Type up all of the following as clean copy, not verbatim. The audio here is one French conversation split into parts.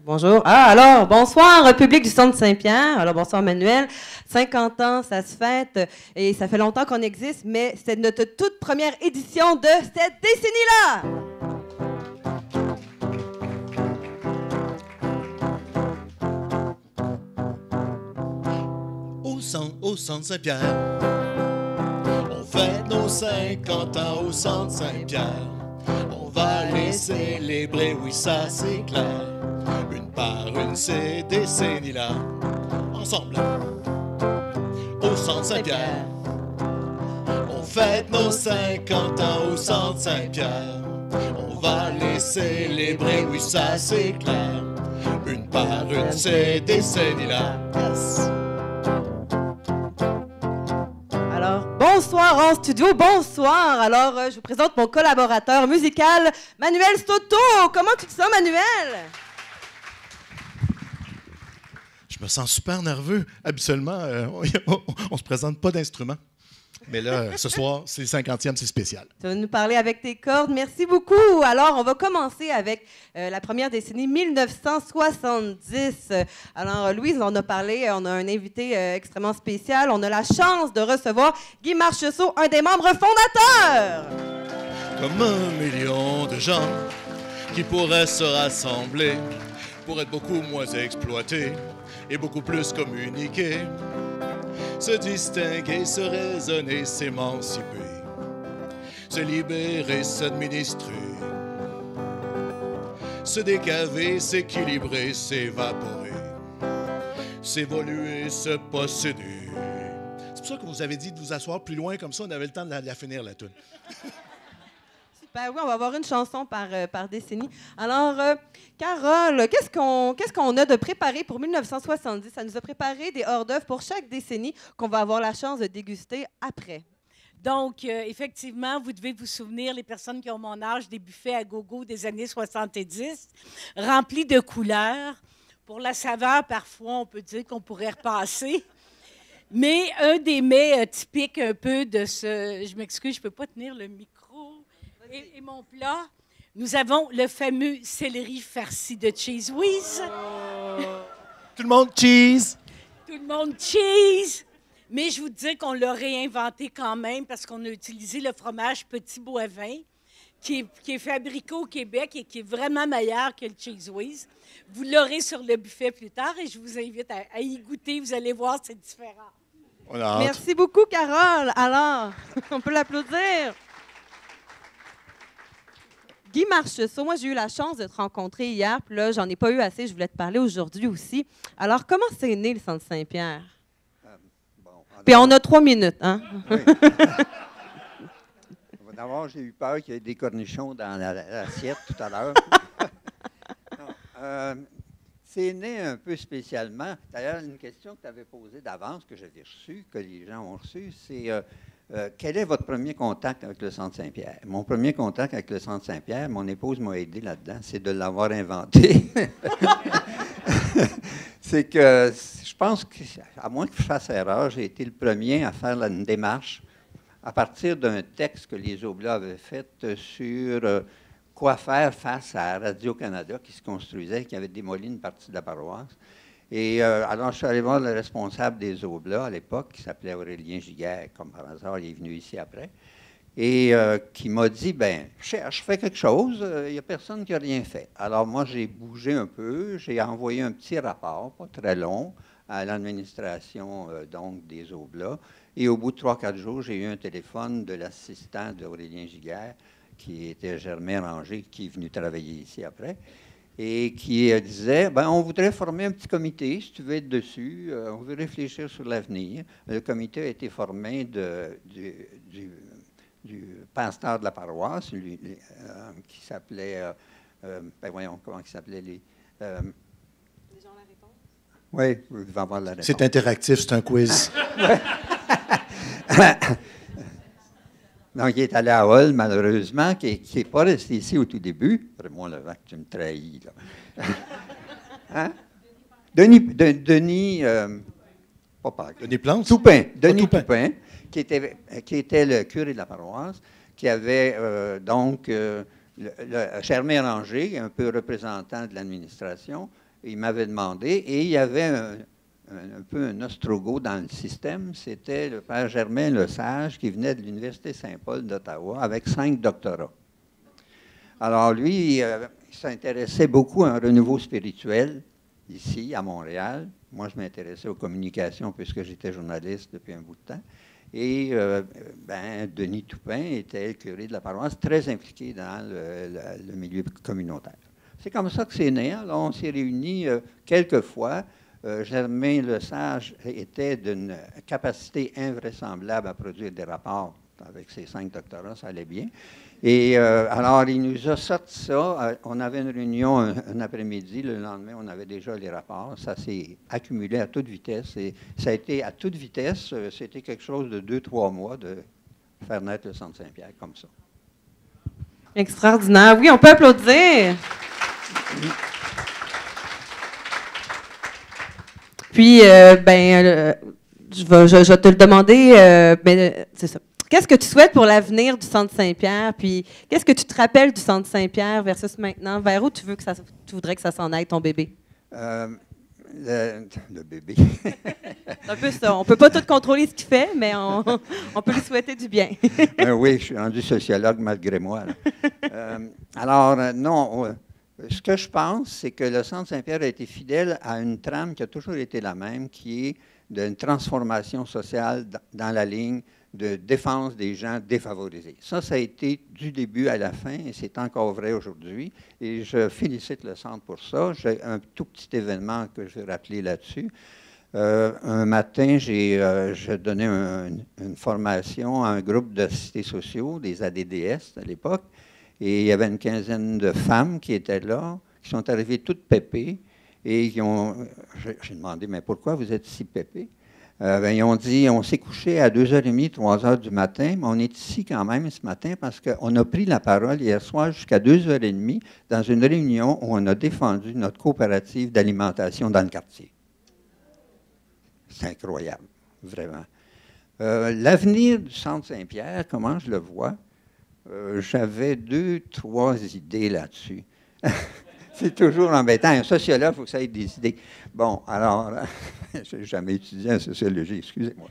Bonjour. Ah, alors, bonsoir, public du Centre Saint-Pierre. Alors, bonsoir, Manuel. 50 ans, ça se fête et ça fait longtemps qu'on existe, mais c'est notre toute première édition de cette décennie-là. Au Centre Saint-Pierre, on fête nos 50 ans au Centre Saint-Pierre. On va les célébrer, oui, ça c'est clair. Une par une, ces décennies-là. Ensemble, au Centre Saint-Pierre. On fête nos 50 ans au Centre Saint-Pierre. On va les célébrer, oui, ça c'est clair. Une par une, ces décennies-là. Yes. Bonsoir en studio, bonsoir. Alors, je vous présente mon collaborateur musical, Manuel Soto. Comment tu te sens, Manuel? Je me sens super nerveux. Habituellement, on se présente pas d'instruments. Mais là, ce soir, c'est le 50e, c'est spécial. Tu vas nous parler avec tes cordes. Merci beaucoup. Alors, on va commencer avec la première décennie, 1970. Alors, Louise, on a parlé, on a un invité extrêmement spécial. On a la chance de recevoir Guy Marcheseau, un des membres fondateurs. Comme 1 million de gens qui pourraient se rassembler pour être beaucoup moins exploités et beaucoup plus communiqués. Se distinguer, se raisonner, s'émanciper, se libérer, s'administrer, se décaver, s'équilibrer, s'évaporer, s'évoluer, se posséder. C'est pour ça que vous avez dit de vous asseoir plus loin, comme ça on avait le temps de la finir, la toune. Ben oui, on va avoir une chanson par décennie. Alors, Carole, qu'est-ce qu'on a de préparé pour 1970? Ça nous a préparé des hors-d'œuvre pour chaque décennie qu'on va avoir la chance de déguster après. Donc, effectivement, vous devez vous souvenir, les personnes qui ont mon âge, des buffets à gogo des années 70, remplis de couleurs. Pour la saveur, parfois, on peut dire qu'on pourrait repasser. Mais un des mets typiques un peu de ce... Je m'excuse, je ne peux pas tenir le micro. Et mon plat, nous avons le fameux céleri farci de Cheese Whiz. Tout le monde, cheese! Tout le monde, cheese! Mais je vous dis qu'on l'a réinventé quand même parce qu'on a utilisé le fromage Petit Boivin, qui est fabriqué au Québec et qui est vraiment meilleur que le Cheese Whiz. Vous l'aurez sur le buffet plus tard et je vous invite à y goûter. Vous allez voir, c'est différent. Merci beaucoup, Carole. Alors, on peut l'applaudir. Guy Marcheseau, moi, j'ai eu la chance de te rencontrer hier, puis là, j'en ai pas eu assez, je voulais te parler aujourd'hui aussi. Alors, comment c'est né le Centre Saint-Pierre? Puis on a 3 minutes, hein? Oui. D'abord, j'ai eu peur qu'il y ait des cornichons dans l'assiette tout à l'heure. C'est né un peu spécialement. D'ailleurs, une question que tu avais posée d'avance, que j'avais reçue, que les gens ont reçue, c'est... quel est votre premier contact avec le Centre Saint-Pierre? Mon premier contact avec le Centre Saint-Pierre, mon épouse m'a aidé là-dedans, c'est de l'avoir inventé. C'est que je pense qu'à moins que je fasse erreur, j'ai été le premier à faire une démarche à partir d'un texte que les Oblats avaient fait sur quoi faire face à Radio-Canada qui se construisait, qui avait démoli une partie de la paroisse. Et alors, je suis allé voir le responsable des Oblats à l'époque, qui s'appelait Aurélien Giguère, comme par hasard, il est venu ici après, et qui m'a dit, bien, je fais quelque chose, il n'y a personne qui n'a rien fait. Alors, moi, j'ai bougé un peu, j'ai envoyé un petit rapport, pas très long, à l'administration, donc, des Oblats, et au bout de 3-4 jours, j'ai eu un téléphone de l'assistant d'Aurélien Giguère, qui était Germain Ranger, qui est venu travailler ici après, et qui disait, ben, on voudrait former un petit comité, si tu veux être dessus, on veut réfléchir sur l'avenir. Le comité a été formé du pasteur de la paroisse, qui s'appelait, ben voyons, comment il s'appelait, les gens la réponse? Oui, vous devez avoir la réponse. C'est interactif, c'est un quiz. Donc, il est allé à Hull, malheureusement, qui n'est pas resté ici au tout début. Vraiment, le vent que tu me trahis, là. Hein? Denis Plante? Toupin. Denis Toupin, qui était le curé de la paroisse, qui avait Germain Ranger, un peu représentant de l'administration, Il m'avait demandé, et il y avait un peu un ostrogoth dans le système, c'était le père Germain Lesage qui venait de l'Université Saint-Paul d'Ottawa avec 5 doctorats. Alors lui, il s'intéressait beaucoup à un renouveau spirituel ici, à Montréal. Moi, je m'intéressais aux communications puisque j'étais journaliste depuis un bout de temps. Et Denis Toupin était le curé de la paroisse, très impliqué dans le milieu communautaire. C'est comme ça que c'est né. Alors, on s'est réunis quelques fois. Germain Lesage était d'une capacité invraisemblable à produire des rapports. Avec ses 5 doctorats, ça allait bien. Et alors, il nous a sorti ça. On avait une réunion un après-midi. Le lendemain, on avait déjà les rapports. Ça s'est accumulé à toute vitesse. Et ça a été à toute vitesse. C'était quelque chose de 2-3 mois de faire naître le Centre Saint-Pierre comme ça. Extraordinaire. Oui, on peut applaudir. Puis, je vais te le demander, mais c'est ça. Qu'est-ce que tu souhaites pour l'avenir du Centre Saint-Pierre? Puis, qu'est-ce que tu te rappelles du Centre Saint-Pierre versus maintenant? Vers où tu voudrais que ça s'en aille, ton bébé? Le bébé. C'est un peu ça. On ne peut pas tout contrôler ce qu'il fait, mais on peut lui souhaiter du bien. Oui, je suis rendu sociologue malgré moi. Non. Ce que je pense, c'est que le Centre Saint-Pierre a été fidèle à une trame qui a toujours été la même, qui est d'une transformation sociale dans la ligne de défense des gens défavorisés. Ça a été du début à la fin et c'est encore vrai aujourd'hui. Et je félicite le Centre pour ça. J'ai un tout petit événement que je vais rappeler là-dessus. Un matin, j'ai donné une formation à un groupe d'assistés sociaux, des ADDS à l'époque, et il y avait une quinzaine de femmes qui étaient là, qui sont arrivées toutes pépées, et j'ai demandé, mais pourquoi vous êtes si pépées? Ils ont dit, on s'est couché à 2h30, 3h du matin, mais on est ici quand même ce matin parce qu'on a pris la parole hier soir jusqu'à 2h30 dans une réunion où on a défendu notre coopérative d'alimentation dans le quartier. C'est incroyable, vraiment. L'avenir du Centre Saint-Pierre, comment je le vois? J'avais 2-3 idées là-dessus. C'est toujours embêtant. Un sociologue, il faut que ça ait des idées. Bon, alors, je n'ai jamais étudié en sociologie, excusez-moi.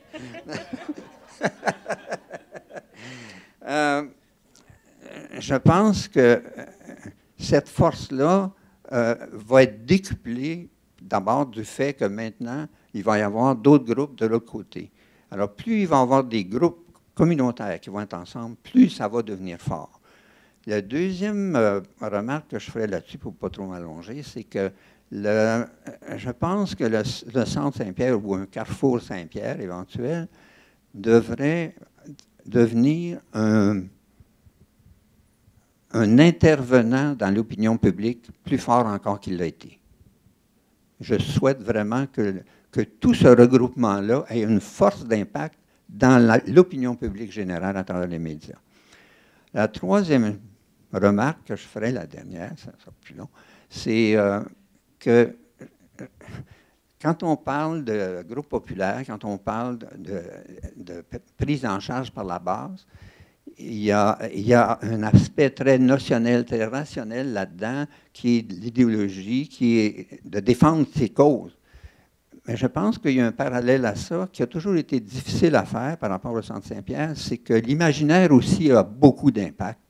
Je pense que cette force-là va être décuplée d'abord du fait que maintenant, il va y avoir d'autres groupes de l'autre côté. Alors, plus il va y avoir des groupes communautaires qui vont être ensemble, plus ça va devenir fort. La deuxième remarque que je ferai là-dessus, pour ne pas trop m'allonger, c'est que je pense que le Centre Saint-Pierre ou un Carrefour Saint-Pierre éventuel devrait devenir un intervenant dans l'opinion publique plus fort encore qu'il l'a été. Je souhaite vraiment que tout ce regroupement-là ait une force d'impact dans l'opinion publique générale à travers les médias. La troisième remarque que je ferai, la dernière, ça sera plus long, c'est que quand on parle de groupe populaire, quand on parle de prise en charge par la base, il y a un aspect très notionnel, très rationnel là-dedans, qui est l'idéologie, qui est de défendre ses causes. Mais je pense qu'il y a un parallèle à ça qui a toujours été difficile à faire par rapport au Centre Saint-Pierre, c'est que l'imaginaire aussi a beaucoup d'impact.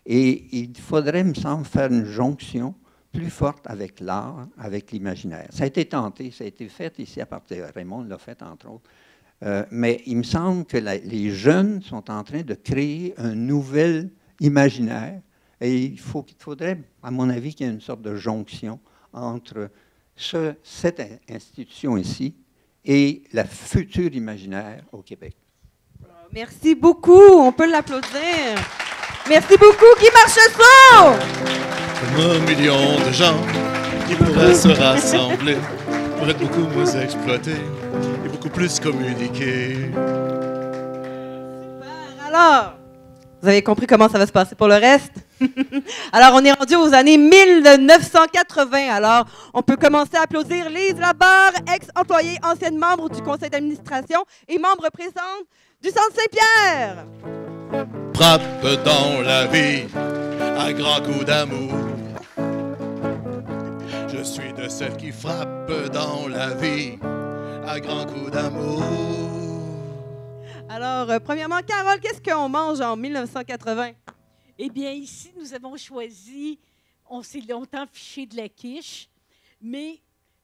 Et il faudrait, me semble, faire une jonction plus forte avec l'art, avec l'imaginaire. Ça a été tenté, ça a été fait ici à partir de Raymond l'a fait, entre autres. Mais il me semble que les jeunes sont en train de créer un nouvel imaginaire. Et il faudrait, à mon avis, qu'il y ait une sorte de jonction entre cette institution ici et la future imaginaire au Québec. Merci beaucoup. On peut l'applaudir. Merci beaucoup, Guy Marchessault! Comme 1 million de gens qui pourraient se rassembler pour être beaucoup moins exploités et beaucoup plus communiquer. Super. Alors, vous avez compris comment ça va se passer pour le reste? Alors, on est rendu aux années 1980. Alors, on peut commencer à applaudir Lise Labarre, ex-employée, ancienne membre du conseil d'administration et membre présente du Centre Saint-Pierre. Frappe dans la vie à grands coups d'amour. Je suis de celles qui frappent dans la vie à grands coups d'amour. Alors, premièrement, Carole, qu'est-ce qu'on mange en 1980? Eh bien, ici, nous avons choisi, on s'est longtemps fiché de la quiche, mais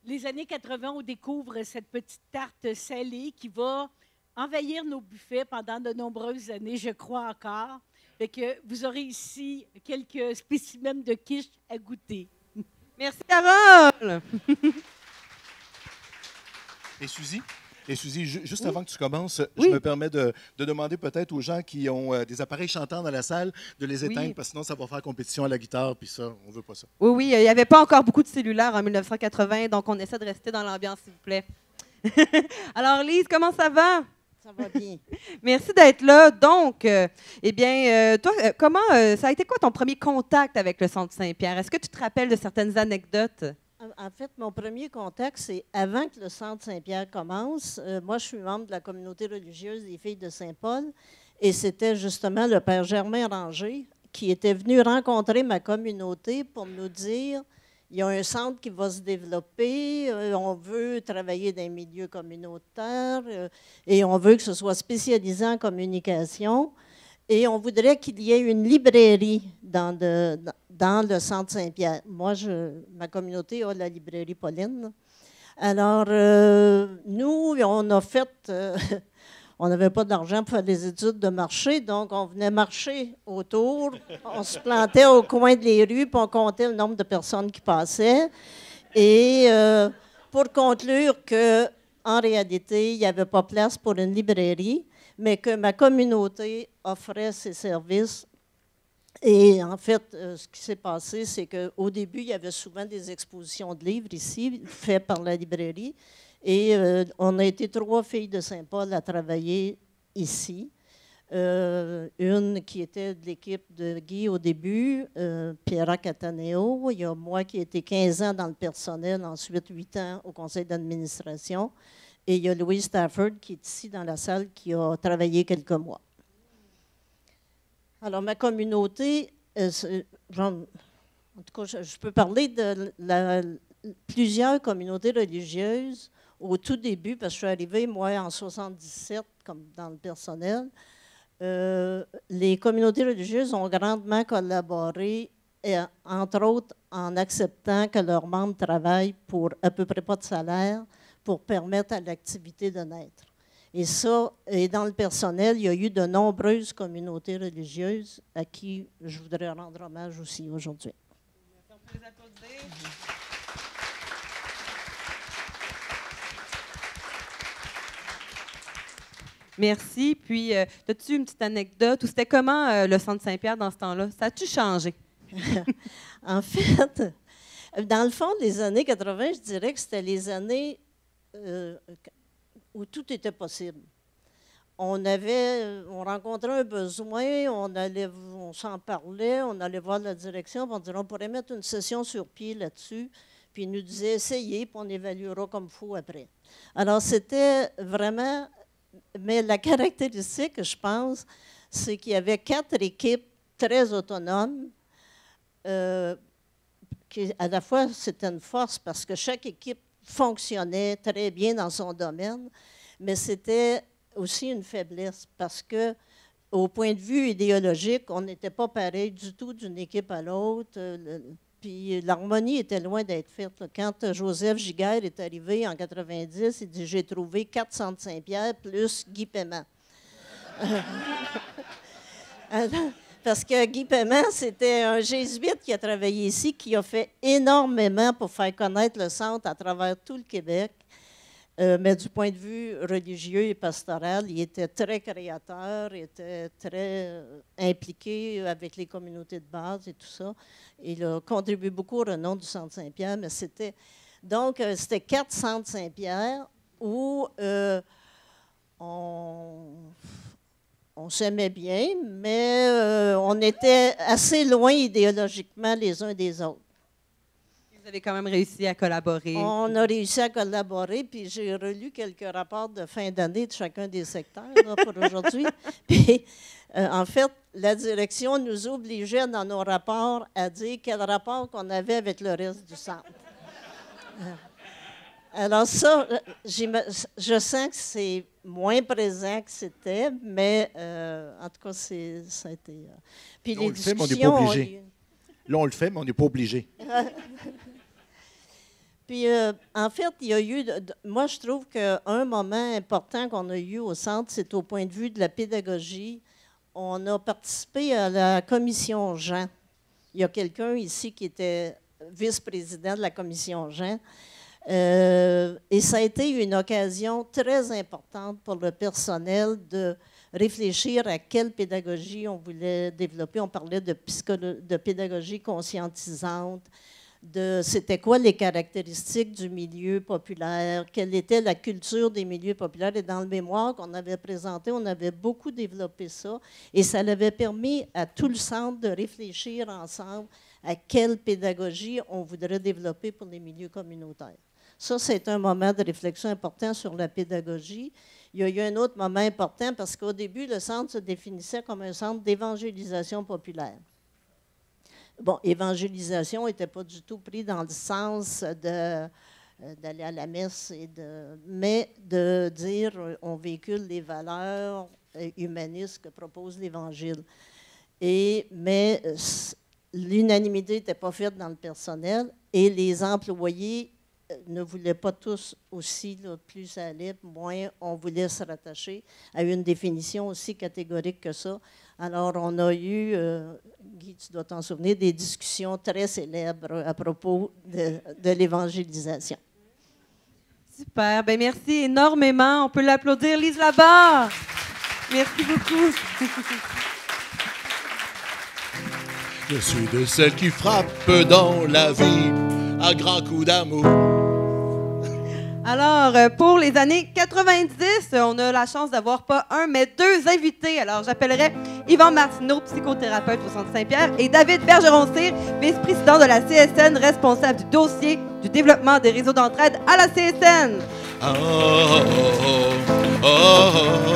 les années 80, on découvre cette petite tarte salée qui va envahir nos buffets pendant de nombreuses années, je crois encore. Fait que vous aurez ici quelques spécimens de quiche à goûter. Merci, Carole! Et Suzy, juste avant que tu commences, Oui. je me permets de demander peut-être aux gens qui ont des appareils chantants dans la salle de les éteindre, Oui. parce que sinon ça va faire compétition à la guitare, puis ça, on veut pas ça. Oui, oui, il n'y avait pas encore beaucoup de cellulaires en 1980, donc on essaie de rester dans l'ambiance, s'il vous plaît. Alors, Lise, comment ça va? Ça va bien. Merci d'être là. Donc, toi, comment ça a été quoi ton premier contact avec le Centre Saint-Pierre? Est-ce que tu te rappelles de certaines anecdotes? En fait, mon premier contact, c'est avant que le Centre Saint-Pierre commence. Moi, je suis membre de la communauté religieuse des Filles de Saint-Paul et c'était justement le père Germain Ranger qui était venu rencontrer ma communauté pour nous dire il y a un centre qui va se développer, on veut travailler dans les milieux communautaires et on veut que ce soit spécialisé en communication. Et on voudrait qu'il y ait une librairie dans le Centre Saint-Pierre. Moi, ma communauté a la librairie Pauline. Alors, nous, on a fait... on n'avait pas d'argent pour faire des études de marché, donc on venait marcher autour. On se plantait au coin des rues, puis on comptait le nombre de personnes qui passaient. Et pour conclure qu'en réalité, il n'y avait pas place pour une librairie, mais que ma communauté offrait ses services. Et en fait, ce qui s'est passé, c'est qu'au début, il y avait souvent des expositions de livres ici, faites par la librairie. Et on a été 3 filles de Saint-Paul à travailler ici. Une qui était de l'équipe de Guy au début, Pierra Cataneo. Il y a moi qui ai été 15 ans dans le personnel, ensuite 8 ans au conseil d'administration. Et il y a Louise Stafford qui est ici dans la salle qui a travaillé quelques mois. Alors, ma communauté, en tout cas, je peux parler de plusieurs communautés religieuses au tout début, parce que je suis arrivée, moi, en 1977, comme dans le personnel. Les communautés religieuses ont grandement collaboré, entre autres en acceptant que leurs membres travaillent pour à peu près pas de salaire, pour permettre à l'activité de naître. Et ça, et dans le personnel, il y a eu de nombreuses communautés religieuses à qui je voudrais rendre hommage aussi aujourd'hui. Merci. Puis, as-tu une petite anecdote ou c'était comment le Centre Saint-Pierre dans ce temps-là? Ça a-tu changé? En fait, dans le fond des années 80, je dirais que c'était les années où tout était possible. On rencontrait un besoin, on s'en parlait, on allait voir la direction, on dirait on pourrait mettre une session sur pied là-dessus, puis ils nous disaient essayez, puis on évaluera comme il faut après. Alors c'était vraiment, mais la caractéristique, je pense, c'est qu'il y avait 4 équipes très autonomes, qui à la fois c'était une force parce que chaque équipe fonctionnait très bien dans son domaine, mais c'était aussi une faiblesse parce que, au point de vue idéologique, on n'était pas pareil du tout d'une équipe à l'autre. Puis l'harmonie était loin d'être faite. Quand Joseph Giguère est arrivé en 90, il dit « J'ai trouvé 4 Centres Saint-Pierre plus Guy Paiement. » Parce que Guy Paiement, c'était un jésuite qui a travaillé ici, qui a fait énormément pour faire connaître le centre à travers tout le Québec. Mais du point de vue religieux et pastoral, il était très créateur, il était très impliqué avec les communautés de base et tout ça. Il a contribué beaucoup au renom du Centre Saint-Pierre, mais c'était 4 Centres Saint-Pierre où on s'aimait bien, mais on était assez loin idéologiquement les uns des autres. Vous avez quand même réussi à collaborer. On a réussi à collaborer, puis j'ai relu quelques rapports de fin d'année de chacun des secteurs là, pour aujourd'hui. Puis, en fait, la direction nous obligeait dans nos rapports à dire quel rapport qu'on avait avec le reste du centre. Alors ça, je sens que c'est moins présent que c'était, mais en tout cas, ça a été... Puis Là, les on le fait, mais on n'est pas discussions... obligé. Là, on le fait, mais on n'est pas obligé. Puis, en fait, il y a eu... moi, je trouve qu'un moment important qu'on a eu au centre, c'est au point de vue de la pédagogie. On a participé à la commission Jean. Il y a quelqu'un ici qui était vice-président de la commission Jean. Et ça a été une occasion très importante pour le personnel de réfléchir à quelle pédagogie on voulait développer. On parlait de pédagogie conscientisante, c'était quoi les caractéristiques du milieu populaire, quelle était la culture des milieux populaires. Et dans le mémoire qu'on avait présenté, on avait beaucoup développé ça. Et ça avait permis à tout le centre de réfléchir ensemble à quelle pédagogie on voudrait développer pour les milieux communautaires. Ça, c'est un moment de réflexion important sur la pédagogie. Il y a eu un autre moment important parce qu'au début, le centre se définissait comme un centre d'évangélisation populaire. Bon, évangélisation n'était pas du tout pris dans le sens d'aller à la messe, mais de dire on véhicule les valeurs humanistes que propose l'Évangile. Mais l'unanimité n'était pas faite dans le personnel et les employés ne voulaient pas tous aussi, là, plus ça allait, moins on voulait se rattacher à une définition aussi catégorique que ça. Alors, on a eu, Guy, tu dois t'en souvenir, des discussions très célèbres à propos de l'évangélisation. Super. Bien, merci énormément. On peut l'applaudir. Lise là-bas. Merci beaucoup. Je suis de celles qui frappent dans la vie à grands coups d'amour. Alors, pour les années 90, on a la chance d'avoir pas un, mais deux invités. Alors, j'appellerai Yvan Martineau, psychothérapeute au Centre Saint-Pierre, et David Bergeron-Cyr, vice-président de la CSN, responsable du dossier du développement des réseaux d'entraide à la CSN. Oh, oh, oh, oh, oh.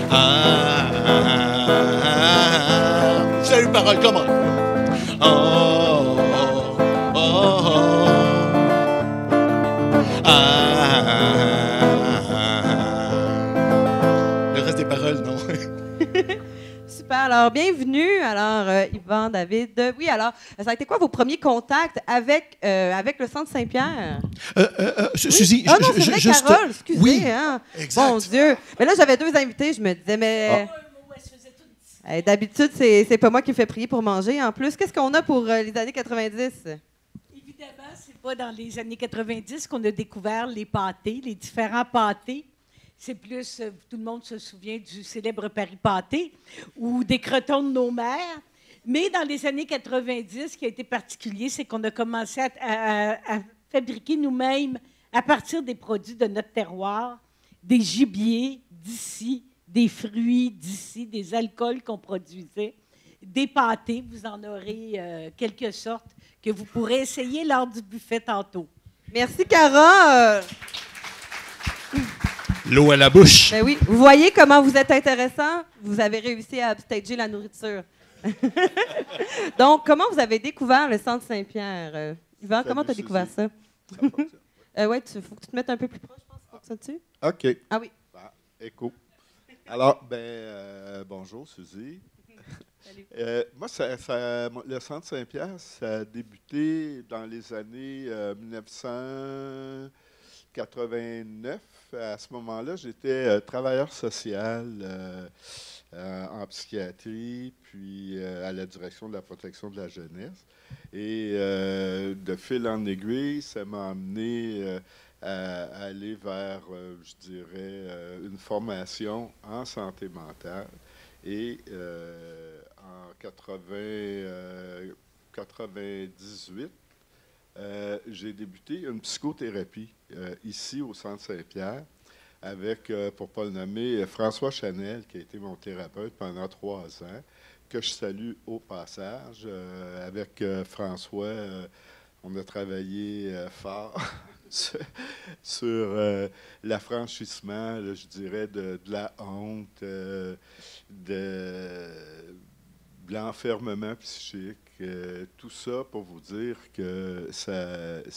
Ah, ah, ah. Salut, parole, comment? Oh, oh, oh, oh. Le reste des paroles, non. Super. Alors, bienvenue. Alors, Yvan, David. Oui, alors, ça a été quoi vos premiers contacts avec le Centre Saint-Pierre? Suzy, ah non, c'est vrai, Carole, excusez. Oui, hein. exact. Mon Dieu. Mais là, j'avais deux invités. Je me disais, mais... d'habitude, c'est pas moi qui me fais prier pour manger. En plus, qu'est-ce qu'on a pour les années 90? Évidemment, c'est pas dans les années 90 qu'on a découvert les pâtés, les différents pâtés. C'est plus, tout le monde se souvient du célèbre Paris pâté ou des crotons de nos mères. Mais dans les années 90, ce qui a été particulier, c'est qu'on a commencé à fabriquer nous-mêmes, à partir des produits de notre terroir, des gibiers d'ici, des fruits d'ici, des alcools qu'on produisait, des pâtés. Vous en aurez quelque sorte que vous pourrez essayer lors du buffet tantôt. Merci, Carole. L'eau à la bouche. Ben oui, vous voyez comment vous êtes intéressant? Vous avez réussi à upstager la nourriture. Donc, comment vous avez découvert le Centre Saint-Pierre? Yvan, comment tu as découvert ça? Oui, il faut que tu te mettes un peu plus proche, je pense. Pour ça dessus. OK. Ah oui. Ah, écho. Alors, bonjour, Suzy. Salut. Moi, le Centre Saint-Pierre, ça a débuté dans les années 1989. À ce moment-là, j'étais travailleur social en psychiatrie, puis à la direction de la protection de la jeunesse. Et de fil en aiguille, ça m'a amené à aller vers, je dirais, une formation en santé mentale. Et en 98, j'ai débuté une psychothérapie ici au Centre Saint-Pierre avec, pour ne pas le nommer, François Chanel, qui a été mon thérapeute pendant 3 ans, que je salue au passage. Avec François, on a travaillé fort sur l'affranchissement, là, je dirais, de la honte, de de l'enfermement psychique. Tout ça pour vous dire que ça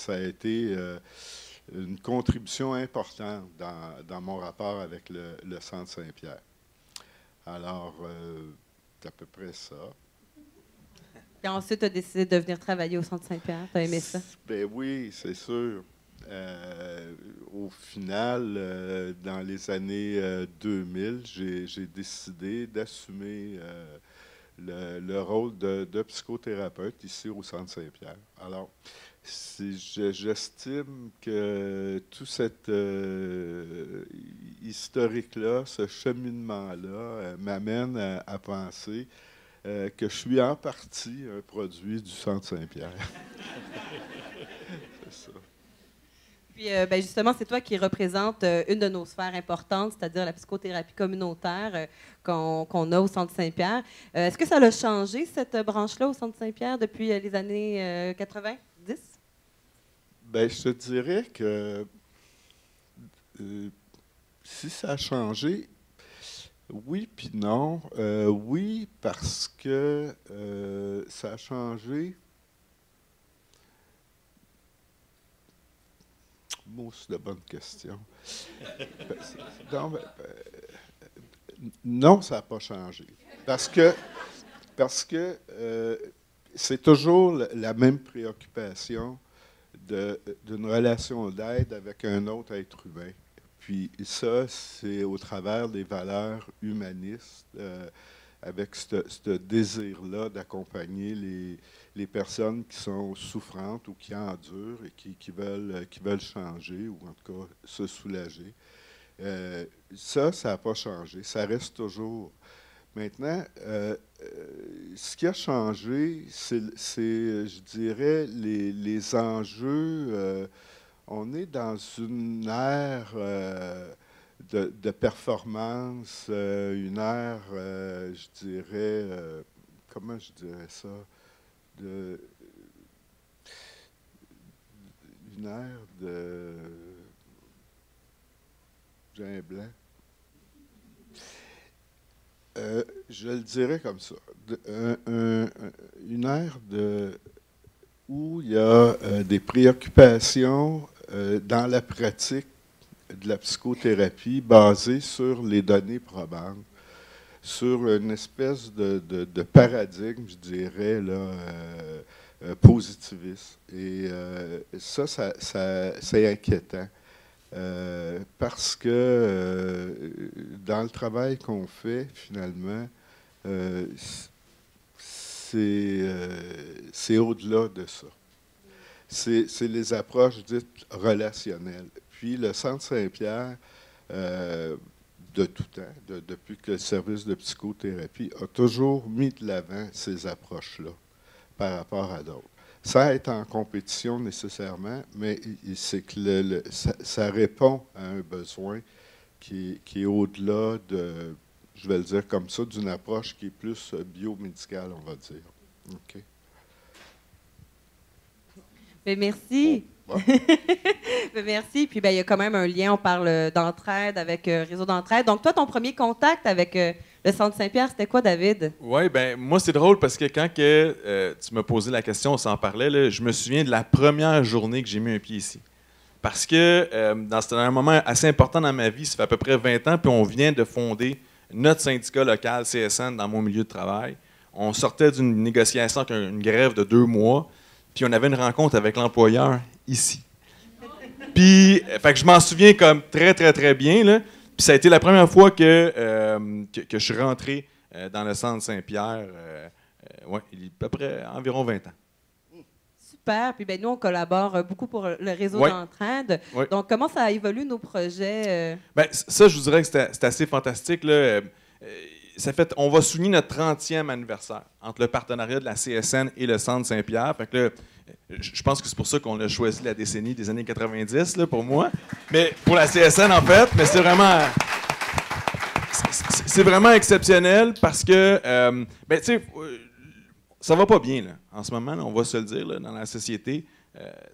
a été une contribution importante dans mon rapport avec le Centre Saint-Pierre. Alors, c'est à peu près ça. Et ensuite, tu as décidé de venir travailler au Centre Saint-Pierre. Tu as aimé ça? Ben oui, c'est sûr. Au final, dans les années 2000, j'ai décidé d'assumer le rôle de psychothérapeute ici au Centre Saint-Pierre. Alors, j'estime que tout cet historique-là, ce cheminement-là, m'amène à penser que je suis en partie un produit du Centre Saint-Pierre. C'est ça. Puis, ben justement, c'est toi qui représente une de nos sphères importantes, c'est-à-dire la psychothérapie communautaire qu'on a au Centre Saint-Pierre. Est-ce que ça a changé, cette branche-là, au Centre Saint-Pierre, depuis les années 90? Bien, je te dirais que si ça a changé, oui puis non. Oui, parce que ça a changé. C'est de bonne question. Non, ça n'a pas changé. Parce que c'est toujours la même préoccupation d'une relation d'aide avec un autre être humain. Puis ça, c'est au travers des valeurs humanistes, avec ce désir-là d'accompagner les personnes qui sont souffrantes ou qui endurent et qui veulent changer ou en tout cas se soulager. Ça n'a pas changé. Ça reste toujours. Maintenant, ce qui a changé, c'est je dirais, les enjeux. On est dans une ère de performance, une ère, je dirais, comment je dirais ça? Une ère de... J'ai un blanc. Je le dirais comme ça. Une ère où il y a des préoccupations dans la pratique de la psychothérapie basée sur les données probantes, sur une espèce de paradigme, je dirais, là, positiviste. Et ça, c'est inquiétant. Parce que dans le travail qu'on fait, finalement, c'est au-delà de ça. C'est les approches dites relationnelles. Puis le Centre Saint-Pierre, de tout temps, depuis que le service de psychothérapie a toujours mis de l'avant ces approches-là par rapport à d'autres. Sans être en compétition nécessairement, mais c'est que ça répond à un besoin qui est au-delà de, je vais le dire comme ça, d'une approche qui est plus biomédicale, on va dire. OK. Bien, merci. Bon. Bien, merci. Puis, ben, il y a quand même un lien, on parle d'entraide avec Réseau d'entraide. Donc, toi, ton premier contact avec le Centre Saint-Pierre, c'était quoi, David? Oui, ben moi, c'est drôle parce que quand tu m'as posé la question, on s'en parlait, là, je me souviens de la première journée que j'ai mis un pied ici. Parce que c'était un moment assez important dans ma vie, ça fait à peu près 20 ans, puis on vient de fonder notre syndicat local, CSN, dans mon milieu de travail. On sortait d'une négociation, une grève de 2 mois, puis on avait une rencontre avec l'employeur ici. Puis, fait que je m'en souviens comme très, très, très bien, là. Puis ça a été la première fois que je suis rentré dans le Centre Saint-Pierre, il y a à peu près environ 20 ans. Super. Puis ben, nous, on collabore beaucoup pour le réseau d'entraide. Oui. Donc, comment ça évolue nos projets? Ben, ça, je vous dirais que c'est assez fantastique, là. On va souligner notre 30e anniversaire entre le partenariat de la CSN et le Centre Saint-Pierre. Fait que là, je pense que c'est pour ça qu'on a choisi la décennie des années 90, là, pour moi. Mais pour la CSN, en fait, mais c'est vraiment exceptionnel parce que, ben, tu sais, ça va pas bien, là, en ce moment, là, on va se le dire, là, dans la société.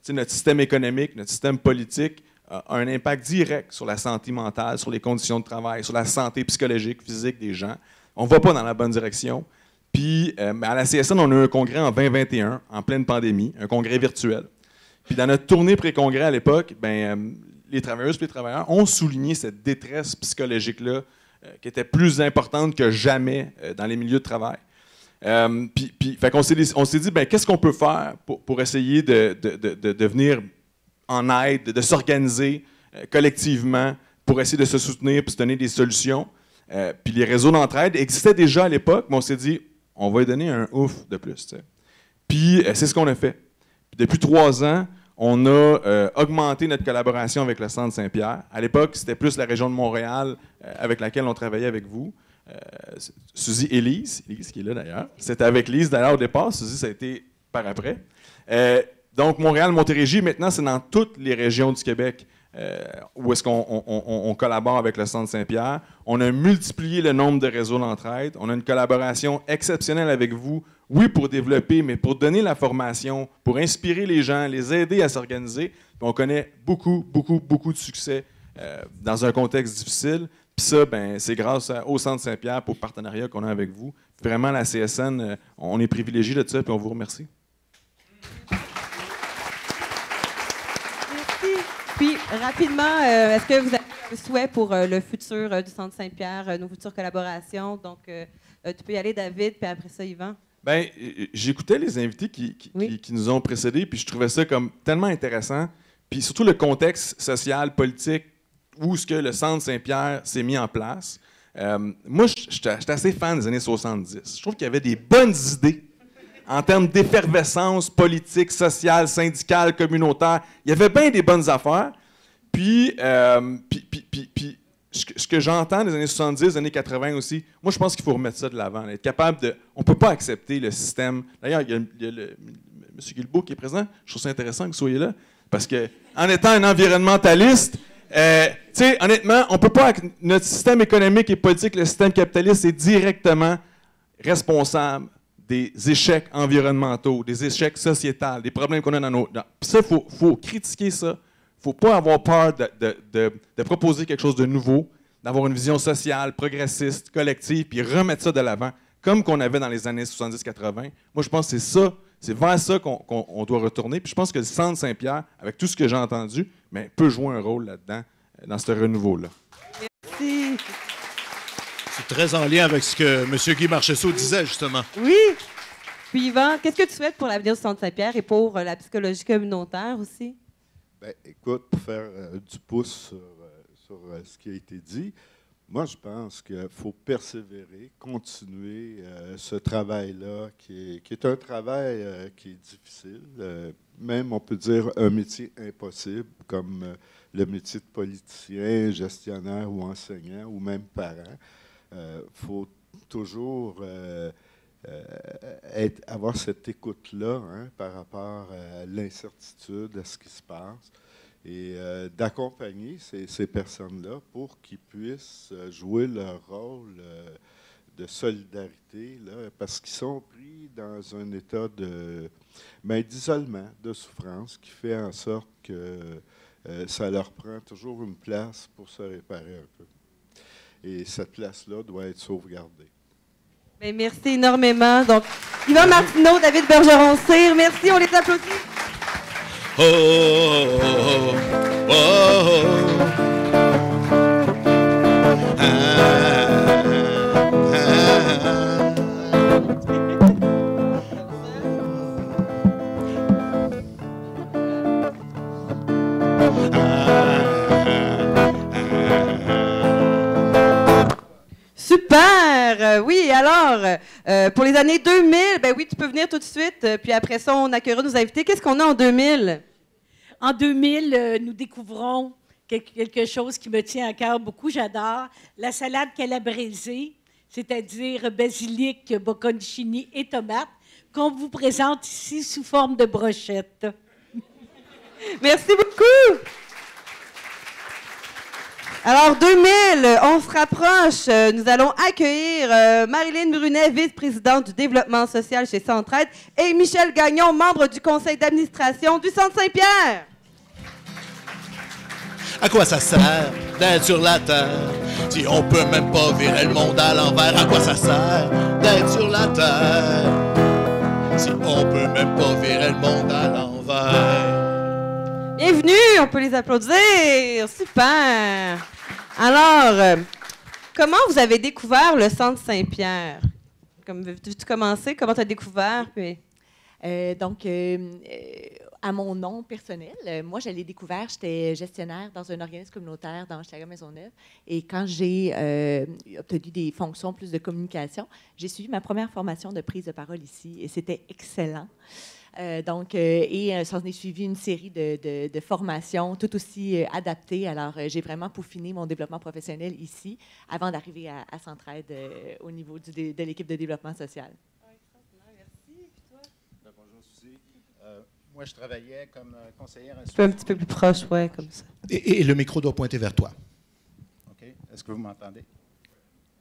Notre système économique, notre système politique a un impact direct sur la santé mentale, sur les conditions de travail, sur la santé psychologique, physique des gens. On ne va pas dans la bonne direction. Puis à la CSN, on a eu un congrès en 2021, en pleine pandémie, un congrès virtuel. Puis dans notre tournée pré-congrès à l'époque, les travailleuses et les travailleurs ont souligné cette détresse psychologique-là qui était plus importante que jamais dans les milieux de travail. Fait qu'on s'est dit, qu'est-ce qu'on peut faire pour essayer de venir en aide, de s'organiser collectivement pour essayer de se soutenir et se donner des solutions. Puis les réseaux d'entraide existaient déjà à l'époque, mais on s'est dit, on va lui donner un ouf de plus. T'sais. Puis c'est ce qu'on a fait. Puis, depuis 3 ans, on a augmenté notre collaboration avec le Centre Saint-Pierre. À l'époque, c'était plus la région de Montréal avec laquelle on travaillait avec vous. Suzy et Lise qui est là d'ailleurs. C'était avec Lise d'ailleurs au départ. Suzy, ça a été par après. Donc, Montréal, Montérégie, maintenant, c'est dans toutes les régions du Québec où est-ce qu'on collabore avec le Centre Saint-Pierre. On a multiplié le nombre de réseaux d'entraide. On a une collaboration exceptionnelle avec vous. Oui, pour développer, mais pour donner la formation, pour inspirer les gens, les aider à s'organiser. Puis on connaît beaucoup de succès dans un contexte difficile. Puis ça, c'est grâce au Centre Saint-Pierre pour le partenariat qu'on a avec vous. Vraiment, la CSN, on est privilégié de ça, puis on vous remercie. Merci. Puis, rapidement, est-ce que vous avez un souhait pour le futur du Centre Saint-Pierre, nos futures collaborations? Donc, tu peux y aller, David, puis après ça, Yvan. J'écoutais les invités qui nous ont précédés, puis je trouvais ça comme tellement intéressant. Puis surtout le contexte social, politique, où est-ce que le Centre Saint-Pierre s'est mis en place. Moi, j'étais assez fan des années 70. Je trouve qu'il y avait des bonnes idées en termes d'effervescence politique, sociale, syndicale, communautaire. Il y avait bien des bonnes affaires. Puis ce que j'entends des années 70, des années 80 aussi, moi, je pense qu'il faut remettre ça de l'avant. Être capable de... On ne peut pas accepter le système. D'ailleurs, il y a M. Guilbeault qui est présent. Je trouve ça intéressant que vous soyez là. Parce qu'en étant un environnementaliste, honnêtement, on peut pas... Notre système économique et politique, le système capitaliste, est directement responsable des échecs environnementaux, des échecs sociétals, des problèmes qu'on a dans nos... Puis ça, il faut critiquer ça. Il ne faut pas avoir peur de proposer quelque chose de nouveau, d'avoir une vision sociale, progressiste, collective, puis remettre ça de l'avant, comme qu'on avait dans les années 70-80. Moi, je pense que c'est vers ça qu'on doit retourner. Puis je pense que le Centre Saint-Pierre, avec tout ce que j'ai entendu, peut jouer un rôle là-dedans, dans ce renouveau-là. Merci. C'est très en lien avec ce que M. Guy Marchessault disait, justement. Oui. Puis Yvan, qu'est-ce que tu souhaites pour l'avenir du Centre Saint-Pierre et pour la psychologie communautaire aussi? Écoute, pour faire du pouce sur ce qui a été dit, moi, je pense qu'il faut persévérer, continuer ce travail-là, qui est un travail qui est difficile, même, on peut dire, un métier impossible, comme le métier de politicien, gestionnaire ou enseignant, ou même parent. Faut toujours avoir cette écoute-là par rapport à l'incertitude, à ce qui se passe, et d'accompagner ces personnes-là pour qu'ils puissent jouer leur rôle de solidarité, là, parce qu'ils sont pris dans un état d'isolement, de souffrance, qui fait en sorte que ça leur prend toujours une place pour se réparer un peu. Et cette place-là doit être sauvegardée. Merci énormément. Donc, Yvan Martineau, David Bergeron-Cyr, merci, on les applaudit. Oh, oh, oh, oh, oh, oh. Super! Oui, alors, pour les années 2000, oui, tu peux venir tout de suite, puis après ça, on accueillera nos invités. Qu'est-ce qu'on a en 2000? En 2000, nous découvrons quelque chose qui me tient à cœur beaucoup, j'adore, la salade calabrésée, c'est-à-dire basilic, bocconcini et tomates, qu'on vous présente ici sous forme de brochette. Merci beaucoup! Alors, 2000, on se rapproche. Nous allons accueillir Marilyn Brunet, vice-présidente du développement social chez Centraide, et Michel Gagnon, membre du conseil d'administration du Centre Saint-Pierre. À quoi ça sert d'être sur la terre Si on peut même pas virer le monde à l'envers, à quoi ça sert d'être sur la terre? Si on peut même pas virer le monde à l'envers. Bienvenue, on peut les applaudir. Super. Alors, comment vous avez découvert le Centre Saint-Pierre? Veux-tu commencer? Comment tu as découvert? Puis... À mon nom personnel, moi, je l'ai découvert, j'étais gestionnaire dans un organisme communautaire dans Hochelaga-Maisonneuve. Et quand j'ai obtenu des fonctions plus de communication, j'ai suivi ma première formation de prise de parole ici et c'était excellent. S'en est suivi une série de formations tout aussi adaptées. Alors, j'ai vraiment peaufiné mon développement professionnel ici avant d'arriver à Centraide au niveau de l'équipe de développement social. Moi, je travaillais comme conseillère. Un petit peu plus proche, oui, comme ça. Et le micro doit pointer vers toi. OK. Est-ce que vous m'entendez?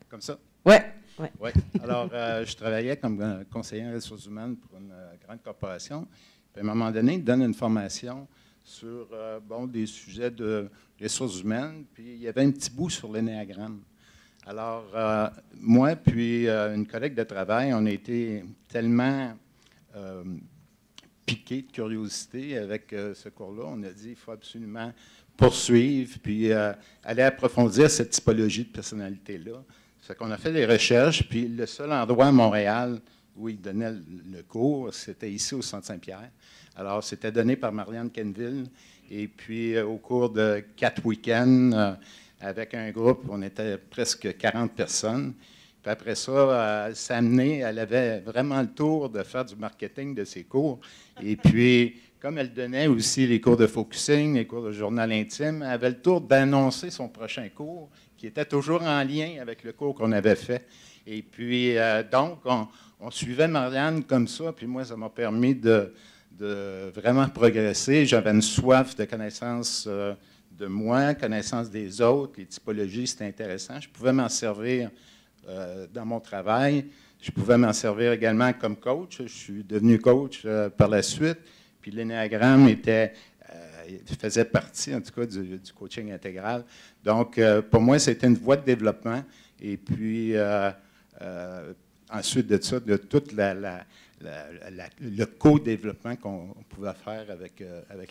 Comme ça? Oui. Ouais. Alors, je travaillais comme conseiller en ressources humaines pour une grande corporation. Puis, à un moment donné, ils donnent une formation sur des sujets de ressources humaines. Puis, il y avait un petit bout sur l'énéagramme. Alors, moi, puis une collègue de travail, on a été tellement piqué de curiosité avec ce cours-là. On a dit qu'il faut absolument poursuivre puis aller approfondir cette typologie de personnalité-là. Ça fait qu'on a fait des recherches, puis le seul endroit à Montréal où il donnait le cours, c'était ici au Centre Saint-Pierre. Alors, c'était donné par Marianne Kenville. Et puis, au cours de 4 week-ends, avec un groupe, on était presque 40 personnes. Puis après ça, elle s'est amenée, elle avait vraiment le tour de faire du marketing de ses cours. Et puis, comme elle donnait aussi les cours de focusing, les cours de journal intime, elle avait le tour d'annoncer son prochain cours, qui était toujours en lien avec le cours qu'on avait fait. Et puis, donc, on suivait Marianne comme ça, puis moi, ça m'a permis de vraiment progresser. J'avais une soif de connaissance de moi, connaissance des autres, les typologies, c'était intéressant. Je pouvais m'en servir dans mon travail. Je pouvais m'en servir également comme coach. Je suis devenu coach par la suite. Puis l'énéagramme faisait partie, en tout cas, du coaching intégral. Donc, pour moi, c'était une voie de développement. Et puis, ensuite de ça, de tout le co-développement qu'on pouvait faire avec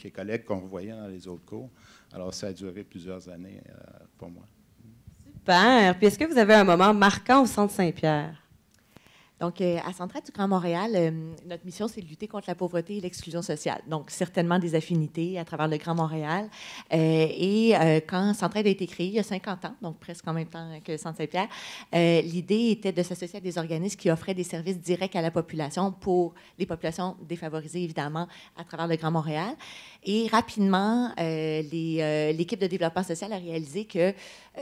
les collègues qu'on voyait dans les autres cours. Alors, ça a duré plusieurs années pour moi. Super. Puis est-ce que vous avez un moment marquant au Centre Saint-Pierre? Donc, à Centraide du Grand Montréal, notre mission, c'est de lutter contre la pauvreté et l'exclusion sociale. Donc, certainement des affinités à travers le Grand Montréal. Quand Centraide a été créé il y a 50 ans, donc presque en même temps que le Centre Saint-Pierre, l'idée était de s'associer à des organismes qui offraient des services directs à la population pour les populations défavorisées, évidemment, à travers le Grand Montréal. Et rapidement, l'équipe de développement social a réalisé que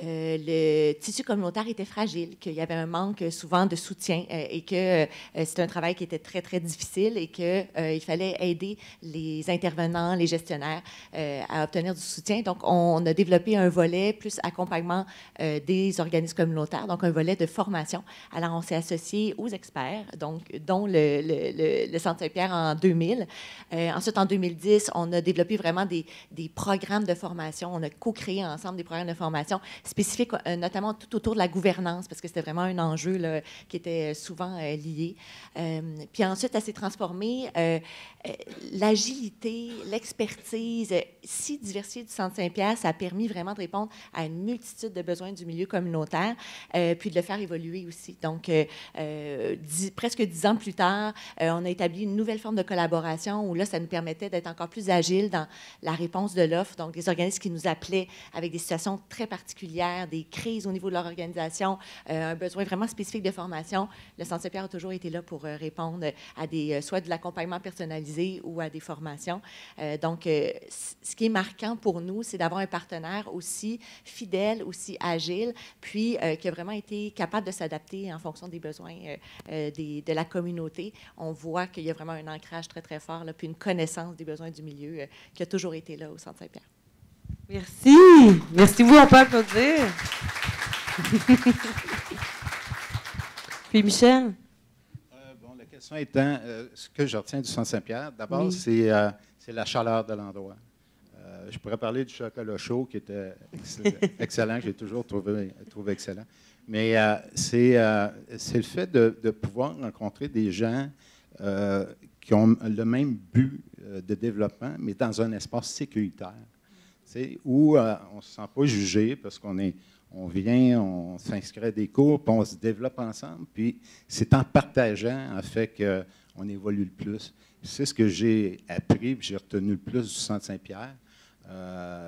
le tissu communautaire était fragile, qu'il y avait un manque souvent de soutien et que c'était un travail qui était très, très difficile et qu'il fallait aider les intervenants, les gestionnaires à obtenir du soutien. Donc, on a développé un volet plus accompagnement des organismes communautaires, donc un volet de formation. Alors, on s'est associé aux experts, dont le Centre Saint-Pierre en 2000. Ensuite, en 2010, on a développé vraiment des programmes de formation. On a co-créé ensemble des programmes de formation spécifiques, notamment tout autour de la gouvernance, parce que c'était vraiment un enjeu là, qui était souvent lié. Puis ensuite, ça s'est transformé. L'agilité, l'expertise si diversifiée du Centre Saint-Pierre, ça a permis vraiment de répondre à une multitude de besoins du milieu communautaire, puis de le faire évoluer aussi. Donc, presque 10 ans plus tard, on a établi une nouvelle forme de collaboration où là, ça nous permettait d'être encore plus agile dans la réponse de l'offre. Donc, des organismes qui nous appelaient avec des situations très particulières, des crises au niveau de leur organisation, un besoin vraiment spécifique de formation. Le Centre Saint-Pierre a toujours été là pour répondre à soit de l'accompagnement personnalisé ou à des formations. Ce qui est marquant pour nous, c'est d'avoir un partenaire aussi fidèle, aussi agile, puis qui a vraiment été capable de s'adapter en fonction des besoins de la communauté. On voit qu'il y a vraiment un ancrage très, très fort, là, puis une connaissance des besoins du milieu qui a toujours été là au Centre Saint-Pierre. Merci. Merci vous, on peut applaudir. Puis Michel? La question étant, ce que je retiens du Centre Saint-Pierre, d'abord, oui. c'est la chaleur de l'endroit. Je pourrais parler du chocolat chaud qui était excellent, que j'ai toujours trouvé excellent. Mais c'est le fait de pouvoir rencontrer des gens qui ont le même but de développement, mais dans un espace sécuritaire, où on ne se sent pas jugé parce on vient, on s'inscrit à des cours, puis on se développe ensemble. Puis c'est en partageant, en fait, qu'on évolue le plus. C'est ce que j'ai appris, puis j'ai retenu le plus du Centre Saint-Pierre.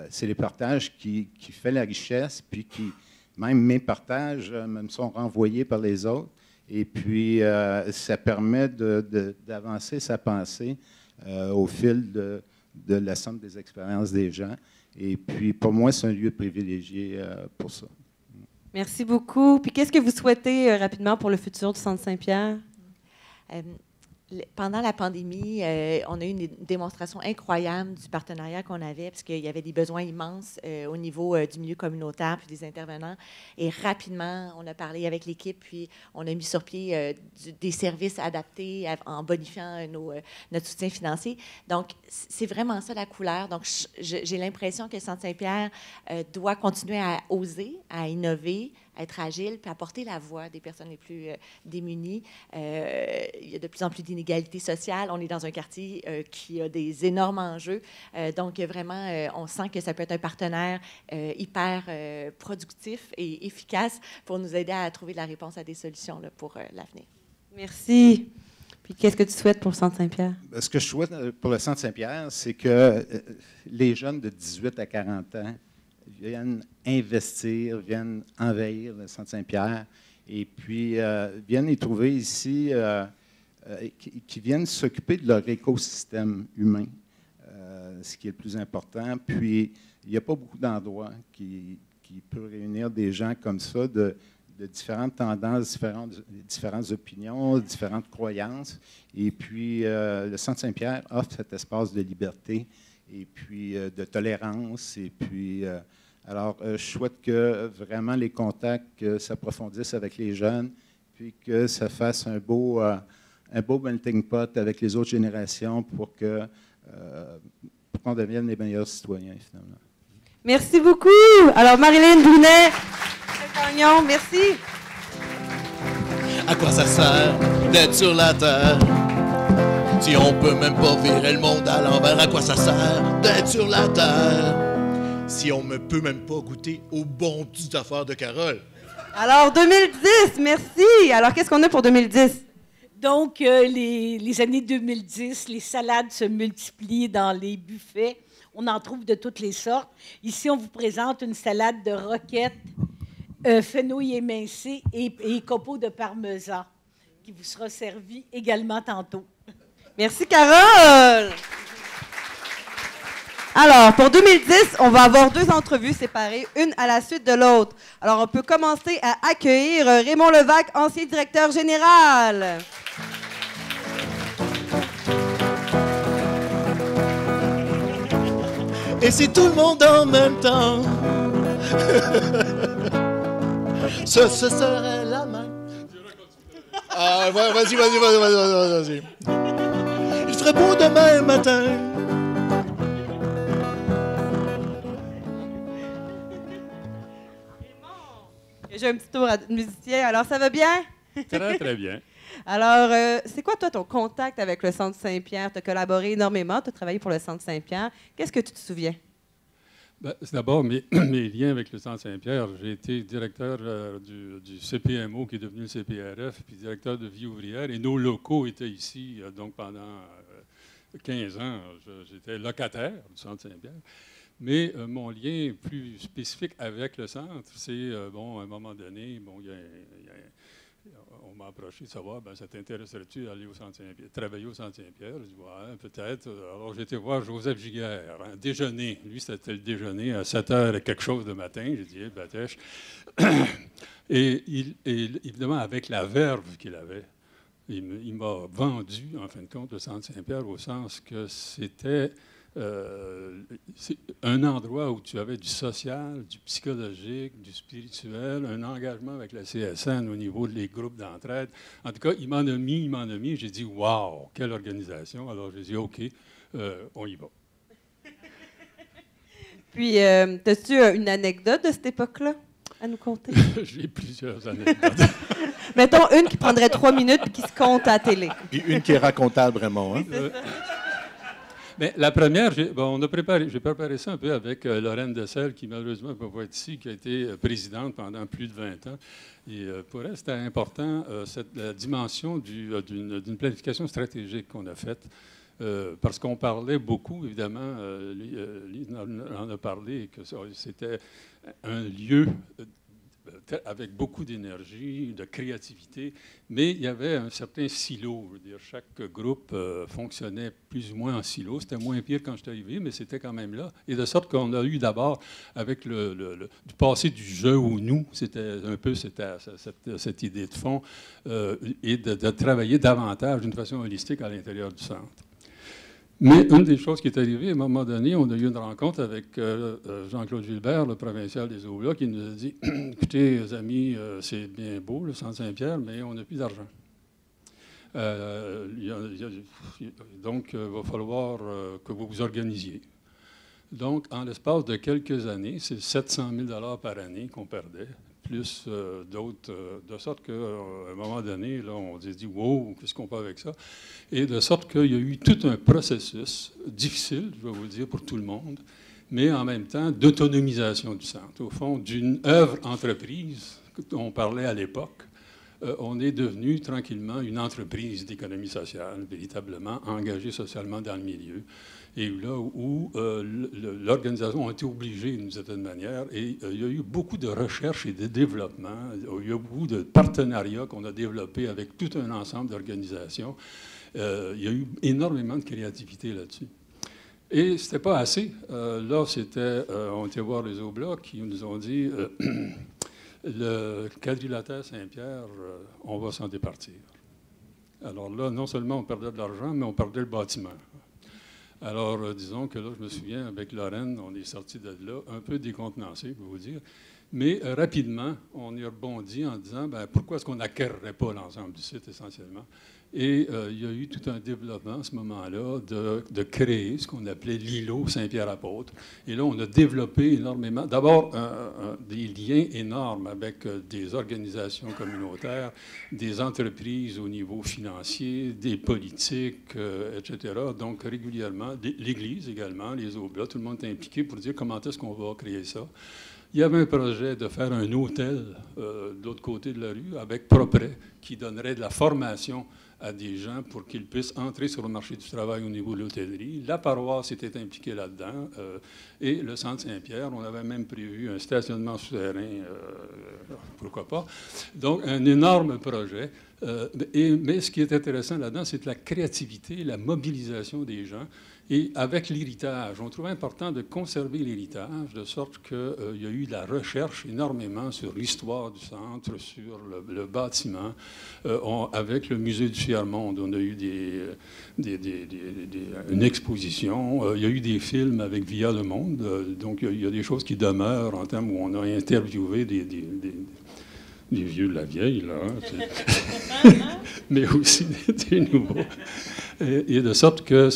C'est les partages qui font la richesse, puis qui, même mes partages, me sont renvoyés par les autres. Et puis, ça permet d'avancer sa pensée au fil de la somme des expériences des gens. Et puis, pour moi, c'est un lieu privilégié pour ça. Merci beaucoup. Puis, qu'est-ce que vous souhaitez rapidement pour le futur du Centre Saint-Pierre? Pendant la pandémie, on a eu une démonstration incroyable du partenariat qu'on avait, parce qu'il y avait des besoins immenses au niveau du milieu communautaire puis des intervenants. Et rapidement, on a parlé avec l'équipe, puis on a mis sur pied des services adaptés en bonifiant notre soutien financier. Donc, c'est vraiment ça la couleur. Donc, j'ai l'impression que Centre Saint-Pierre doit continuer à oser, à innover, à être agile, puis apporter la voix des personnes les plus démunies. Il y a de plus en plus d'inégalités sociales. On est dans un quartier qui a des énormes enjeux. Donc, vraiment, on sent que ça peut être un partenaire hyper productif et efficace pour nous aider à trouver la réponse à des solutions là, pour l'avenir. Merci. Puis, qu'est-ce que tu souhaites pour le Centre Saint-Pierre? Ce que je souhaite pour le Centre Saint-Pierre, c'est que les jeunes de 18 à 40 ans viennent investir, viennent envahir le Centre Saint-Pierre et puis viennent y trouver ici, qui viennent s'occuper de leur écosystème humain, ce qui est le plus important. Puis, il n'y a pas beaucoup d'endroits qui peuvent réunir des gens comme ça, de différentes tendances, différentes opinions, différentes croyances. Et puis, le Centre Saint-Pierre offre cet espace de liberté et puis de tolérance. Et puis, alors, je souhaite que vraiment les contacts s'approfondissent avec les jeunes, puis que ça fasse un beau melting pot avec les autres générations pour qu'on devienne les meilleurs citoyens, finalement. Merci beaucoup. Alors, Marilyn Brunet, Gagnon, merci. À quoi ça sert d'être sur la terre si on peut même pas virer le monde à l'envers? À quoi ça sert d'être sur la terre si on ne peut même pas goûter aux bonnes petites affaires de Carole? Alors, 2010, merci. Alors, qu'est-ce qu'on a pour 2010? Donc, les années 2010, les salades se multiplient dans les buffets. On en trouve de toutes les sortes. Ici, on vous présente une salade de roquettes, fenouil émincé et copeaux de parmesan qui vous sera servie également tantôt. Merci, Carole. Alors, pour 2010, on va avoir 2 entrevues séparées, une à la suite de l'autre. Alors, on peut commencer à accueillir Raymond Levac, ancien directeur général. Et c'est tout le monde en même temps. Ce serait la main. Ah, vas-y. Il ferait beau demain matin. J'ai un petit tour de musicien. Alors, ça va bien? Très, très bien. Alors, c'est quoi, toi, ton contact avec le Centre Saint-Pierre? Tu as collaboré énormément, tu as travaillé pour le Centre Saint-Pierre. Qu'est-ce que tu te souviens? Ben, c'est d'abord mes liens avec le Centre Saint-Pierre. J'ai été directeur du CPMO, qui est devenu le CPRF, puis directeur de vie ouvrière. Et nos locaux étaient ici, donc pendant 15 ans. J'étais locataire du Centre Saint-Pierre. Mais mon lien plus spécifique avec le centre, c'est, bon, à un moment donné, bon, on m'a approché de savoir, ben, ça t'intéresserait-tu d'aller au Centre Saint-Pierre, travailler au Centre Saint-Pierre? Je dis, ouais, peut-être. Alors, j'ai été voir Joseph Giguère, déjeuner. Lui, c'était le déjeuner à 7h et quelque chose de matin. J'ai dit, Batèche. Et évidemment, avec la verve qu'il avait, il m'a vendu, en fin de compte, le Centre Saint-Pierre au sens que c'était c'est un endroit où tu avais du social, du psychologique, du spirituel, un engagement avec la CSN au niveau des groupes d'entraide. En tout cas, il m'en a mis. J'ai dit, wow, quelle organisation. Alors, j'ai dit, OK, on y va. Puis, as-tu une anecdote de cette époque-là à nous conter? J'ai plusieurs anecdotes. Mettons une qui prendrait 3 minutes et qui se compte à la télé. Puis une qui est racontable, vraiment. Hein? Mais la première, j'ai préparé ça un peu avec Lorraine Dessel, qui malheureusement ne peut pas être ici, qui a été présidente pendant plus de 20 ans. Et pour elle, c'était important, la dimension d'une planification stratégique qu'on a faite. Parce qu'on parlait beaucoup, évidemment, Lise en a parlé, que c'était un lieu avec beaucoup d'énergie, de créativité, mais il y avait un certain silo. Je veux dire, chaque groupe fonctionnait plus ou moins en silo. C'était moins pire quand je suis arrivé, mais c'était quand même là. Et de sorte qu'on a eu d'abord, avec du passé du je ou nous, c'était un peu cette idée de fond, et de travailler davantage d'une façon holistique à l'intérieur du centre. Mais une des choses qui est arrivée, à un moment donné, on a eu une rencontre avec Jean-Claude Gilbert, le provincial des Eaux-Là, qui nous a dit « Écoutez, les amis, c'est bien beau, le Centre Saint-Pierre, mais on n'a plus d'argent. Donc, il va falloir que vous vous organisiez. » Donc, en l'espace de quelques années, c'est 700 000 par année qu'on perdait, plus d'autres, de sorte qu'à un moment donné, là, on s'est dit « Wow, qu'est-ce qu'on fait avec ça? » Et de sorte qu'il y a eu tout un processus difficile, je vais vous le dire, pour tout le monde, mais en même temps d'autonomisation du centre. Au fond, d'une œuvre entreprise dont on parlait à l'époque, on est devenu tranquillement une entreprise d'économie sociale, véritablement engagée socialement dans le milieu. Et là où l'organisation a été obligée d'une certaine manière, et il y a eu beaucoup de recherche et de développement, il y a beaucoup de partenariats qu'on a développés avec tout un ensemble d'organisations. Il y a eu énormément de créativité là-dessus. Et c'était pas assez. Là, on était voir les Oblats qui nous ont dit le quadrilatère Saint-Pierre, on va s'en départir. Alors là, non seulement on perdait de l'argent, mais on perdait le bâtiment. Alors, disons que là, je me souviens, avec Lorraine, on est sorti de là un peu décontenancé, pour vous dire. Mais rapidement, on y rebondit en disant, pourquoi est-ce qu'on n'acquerrait pas l'ensemble du site, essentiellement? Et il y a eu tout un développement à ce moment-là de créer ce qu'on appelait l'îlot Saint-Pierre-Apôtre. Et là, on a développé énormément, d'abord des liens énormes avec des organisations communautaires, des entreprises au niveau financier, des politiques, etc. Donc, régulièrement, l'Église également, les Oblats, tout le monde est impliqué pour dire comment est-ce qu'on va créer ça. Il y avait un projet de faire un hôtel de l'autre côté de la rue avec Propret qui donnerait de la formation à des gens pour qu'ils puissent entrer sur le marché du travail au niveau de l'hôtellerie. La paroisse était impliquée là-dedans et le Centre Saint-Pierre, on avait même prévu un stationnement souterrain, pourquoi pas. Donc, un énorme projet. Mais ce qui est intéressant là-dedans, c'est la créativité, la mobilisation des gens. Et avec l'héritage, on trouvait important de conserver l'héritage, de sorte qu'il y a eu de la recherche énormément sur l'histoire du centre, sur le bâtiment. Avec le musée du tiers-monde, on a eu une exposition. Il y a eu des films avec Via le Monde. Donc, il y a des choses qui demeurent en termes où on a interviewé des vieux de la vieille, là, hein, mais aussi des nouveaux. Et de sorte que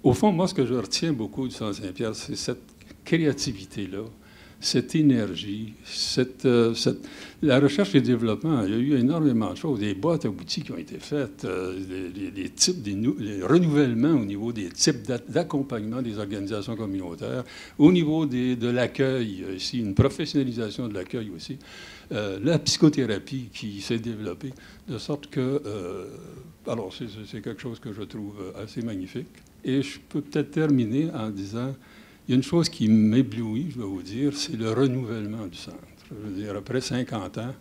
au fond, moi, ce que je retiens beaucoup du Centre Saint-Pierre, c'est cette créativité-là, cette énergie, la recherche et le développement. Il y a eu énormément de choses, des boîtes à outils qui ont été faites, les renouvellements au niveau des types d'accompagnement des organisations communautaires, au niveau de l'accueil, ici, une professionnalisation de l'accueil aussi, la psychothérapie qui s'est développée, de sorte que... alors, c'est quelque chose que je trouve assez magnifique. Et je peux peut-être terminer en disant... Il y a une chose qui m'éblouit, je vais vous dire, c'est le renouvellement du centre. Je veux dire, après 50 ans,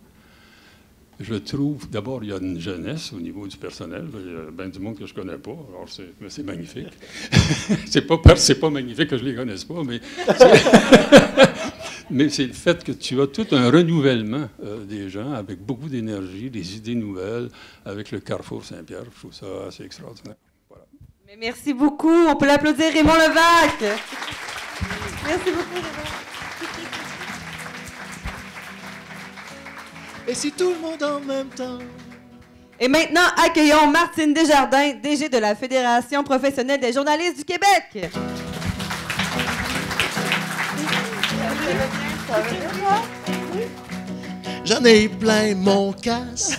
je trouve, d'abord, il y a une jeunesse au niveau du personnel. Il y a bien du monde que je ne connais pas, alors c'est magnifique. C'est pas magnifique que je ne les connaisse pas, mais c'est le fait que tu as tout un renouvellement des gens avec beaucoup d'énergie, des idées nouvelles, avec le Carrefour Saint-Pierre. Je trouve ça assez extraordinaire. Voilà. Mais merci beaucoup. On peut l'applaudir, Raymond Levac. Merci beaucoup, Raymond. Et si tout le monde en même temps? Et maintenant, accueillons Martine Desjardins, DG de la Fédération professionnelle des journalistes du Québec. J'en ai plein mon casse.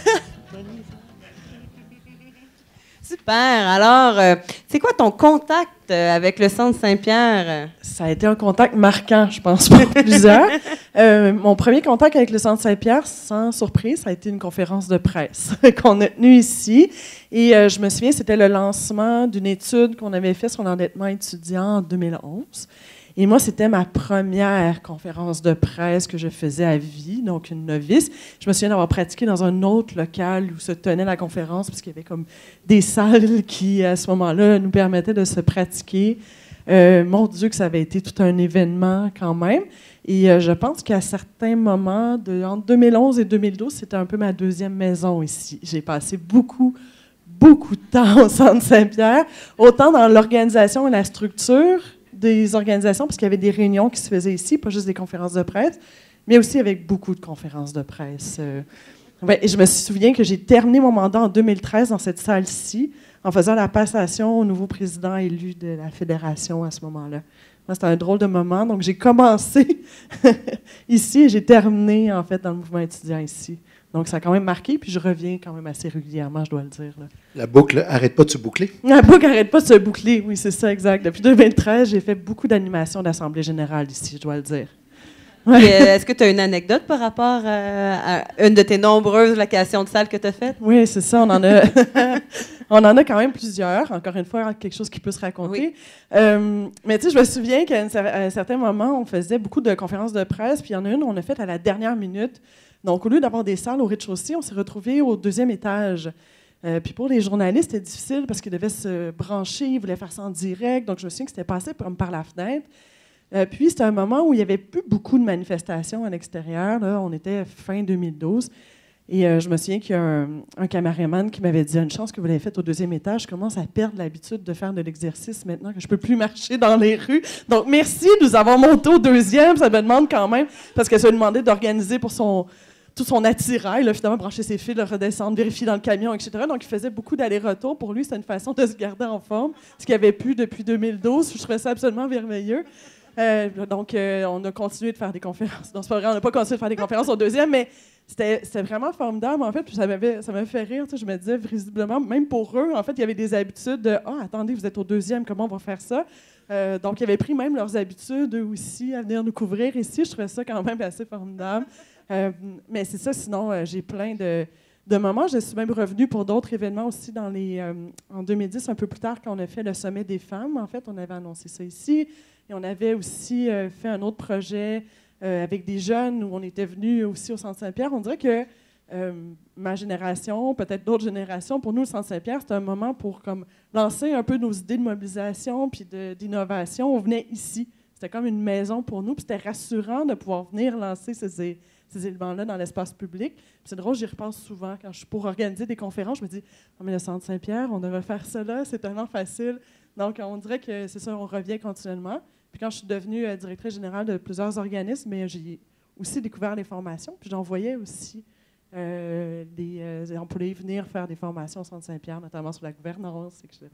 Super. Alors, c'est quoi ton contact avec le Centre Saint-Pierre? Ça a été un contact marquant, je pense, pour plusieurs. Mon premier contact avec le Centre Saint-Pierre, sans surprise, ça a été une conférence de presse qu'on a tenue ici. Et je me souviens, c'était le lancement d'une étude qu'on avait faite sur l'endettement étudiant en 2011. Et moi, c'était ma première conférence de presse que je faisais à vie, donc une novice. Je me souviens d'avoir pratiqué dans un autre local où se tenait la conférence, parce qu'il y avait comme des salles qui, à ce moment-là, nous permettaient de se pratiquer. Mon Dieu, que ça avait été tout un événement quand même. Et je pense qu'à certains moments, entre 2011 et 2012, c'était un peu ma deuxième maison ici. J'ai passé beaucoup de temps au Centre Saint-Pierre, autant dans l'organisation et la structure des organisations, parce qu'il y avait des réunions qui se faisaient ici, pas juste des conférences de presse, mais aussi avec beaucoup de conférences de presse. Et je me souviens que j'ai terminé mon mandat en 2013 dans cette salle-ci, en faisant la passation au nouveau président élu de la fédération à ce moment-là. Moi, c'était un drôle de moment. Donc, j'ai commencé ici et j'ai terminé, en fait, dans le mouvement étudiant ici. Donc, ça a quand même marqué, puis je reviens quand même assez régulièrement, je dois le dire. Là. La boucle arrête pas de se boucler? La boucle arrête pas de se boucler, oui, c'est ça, exact. Depuis 2013, j'ai fait beaucoup d'animations d'Assemblée générale ici, je dois le dire. Ouais. Est-ce que tu as une anecdote par rapport à une de tes nombreuses locations de salles que tu as faites? Oui, c'est ça, on en a. On en a quand même plusieurs. Encore une fois, quelque chose qui peut se raconter. Oui. Mais tu sais, je me souviens qu'à un certain moment, on faisait beaucoup de conférences de presse, puis il y en a une, on a fait à la dernière minute. Donc, au lieu d'avoir des salles au rez-de-chaussée, on s'est retrouvés au deuxième étage. Puis pour les journalistes, c'était difficile parce qu'ils devaient se brancher, ils voulaient faire ça en direct. Donc, je me souviens que c'était passé par la fenêtre. Puis, c'était un moment où il n'y avait plus beaucoup de manifestations à l'extérieur. Là. On était fin 2012. Et je me souviens qu'il y a un caméraman qui m'avait dit « Une chance que vous l'avez faite au deuxième étage. Je commence à perdre l'habitude de faire de l'exercice maintenant que je ne peux plus marcher dans les rues. Donc, merci de nous avoir monté au deuxième. Ça me demande quand même, parce qu'elle se demandait d'organiser pour tout son attirail, là, finalement, brancher ses fils, le redescendre, vérifier dans le camion, etc. Donc, il faisait beaucoup d'allers-retours. Pour lui, c'était une façon de se garder en forme, ce qu'il n'y avait plus depuis 2012. Je trouvais ça absolument merveilleux. Donc, on a continué de faire des conférences. Non, c'est pas vrai, on n'a pas continué de faire des conférences au deuxième, mais c'était vraiment formidable, en fait. Puis ça m'a fait rire. Je me disais, visiblement, même pour eux, en fait, il y avait des habitudes de « Ah, attendez, vous êtes au deuxième, comment on va faire ça? » Donc, ils avaient pris même leurs habitudes, eux aussi, à venir nous couvrir ici. Je trouvais ça quand même assez formidable. Mais c'est ça, sinon, j'ai plein de moments. Je suis même revenue pour d'autres événements aussi en 2010, un peu plus tard, quand on a fait le Sommet des femmes. En fait, on avait annoncé ça ici. Et on avait aussi fait un autre projet avec des jeunes où on était venus aussi au Centre Saint-Pierre. On dirait que ma génération, peut-être d'autres générations, pour nous, le Centre Saint-Pierre, c'était un moment pour comme, lancer un peu nos idées de mobilisation puis d'innovation. On venait ici. C'était comme une maison pour nous. Puis c'était rassurant de pouvoir venir lancer ces éléments-là dans l'espace public. Puis c'est drôle, j'y repense souvent. Quand je suis pour organiser des conférences, je me dis « Oh, mais le Centre Saint-Pierre, on devrait faire ça là, c'est tellement facile. » Donc, on dirait que c'est ça, on revient continuellement. Puis quand je suis devenue directrice générale de plusieurs organismes, j'ai aussi découvert les formations. Puis j'envoyais aussi des employés venir faire des formations au Centre Saint-Pierre, notamment sur la gouvernance, etc.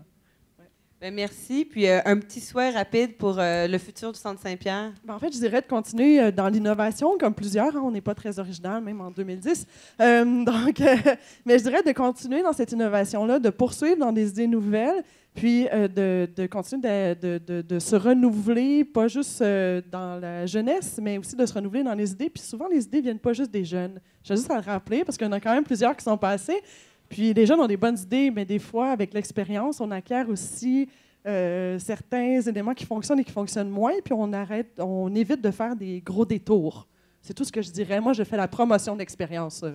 Ouais. Bien, merci. Puis un petit souhait rapide pour le futur du Centre Saint-Pierre. En fait, je dirais de continuer dans l'innovation, comme plusieurs. Hein, on n'est pas très original, même en 2010. Mais je dirais de continuer dans cette innovation-là, de poursuivre dans des idées nouvelles, puis de continuer de se renouveler, pas juste dans la jeunesse, mais aussi de se renouveler dans les idées. Puis souvent, les idées ne viennent pas juste des jeunes. Je veux juste à le rappeler, parce qu'il y en a quand même plusieurs qui sont passés. Puis les jeunes ont des bonnes idées, mais des fois, avec l'expérience, on acquiert aussi certains éléments qui fonctionnent et qui fonctionnent moins, puis on évite de faire des gros détours. C'est tout ce que je dirais. Moi, je fais la promotion d'expérience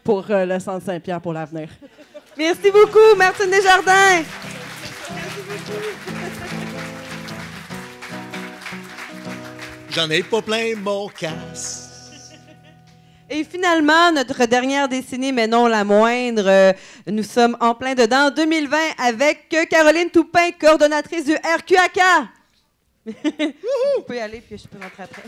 pour le Centre Saint-Pierre pour l'avenir. Merci beaucoup, Martine Desjardins. Merci beaucoup. J'en ai pas plein mon casse. Et finalement, notre dernière décennie, mais non la moindre, nous sommes en plein dedans, 2020, avec Caroline Toupin, coordonnatrice du RQAK. Vous pouvez y aller, puis je peux rentrer après.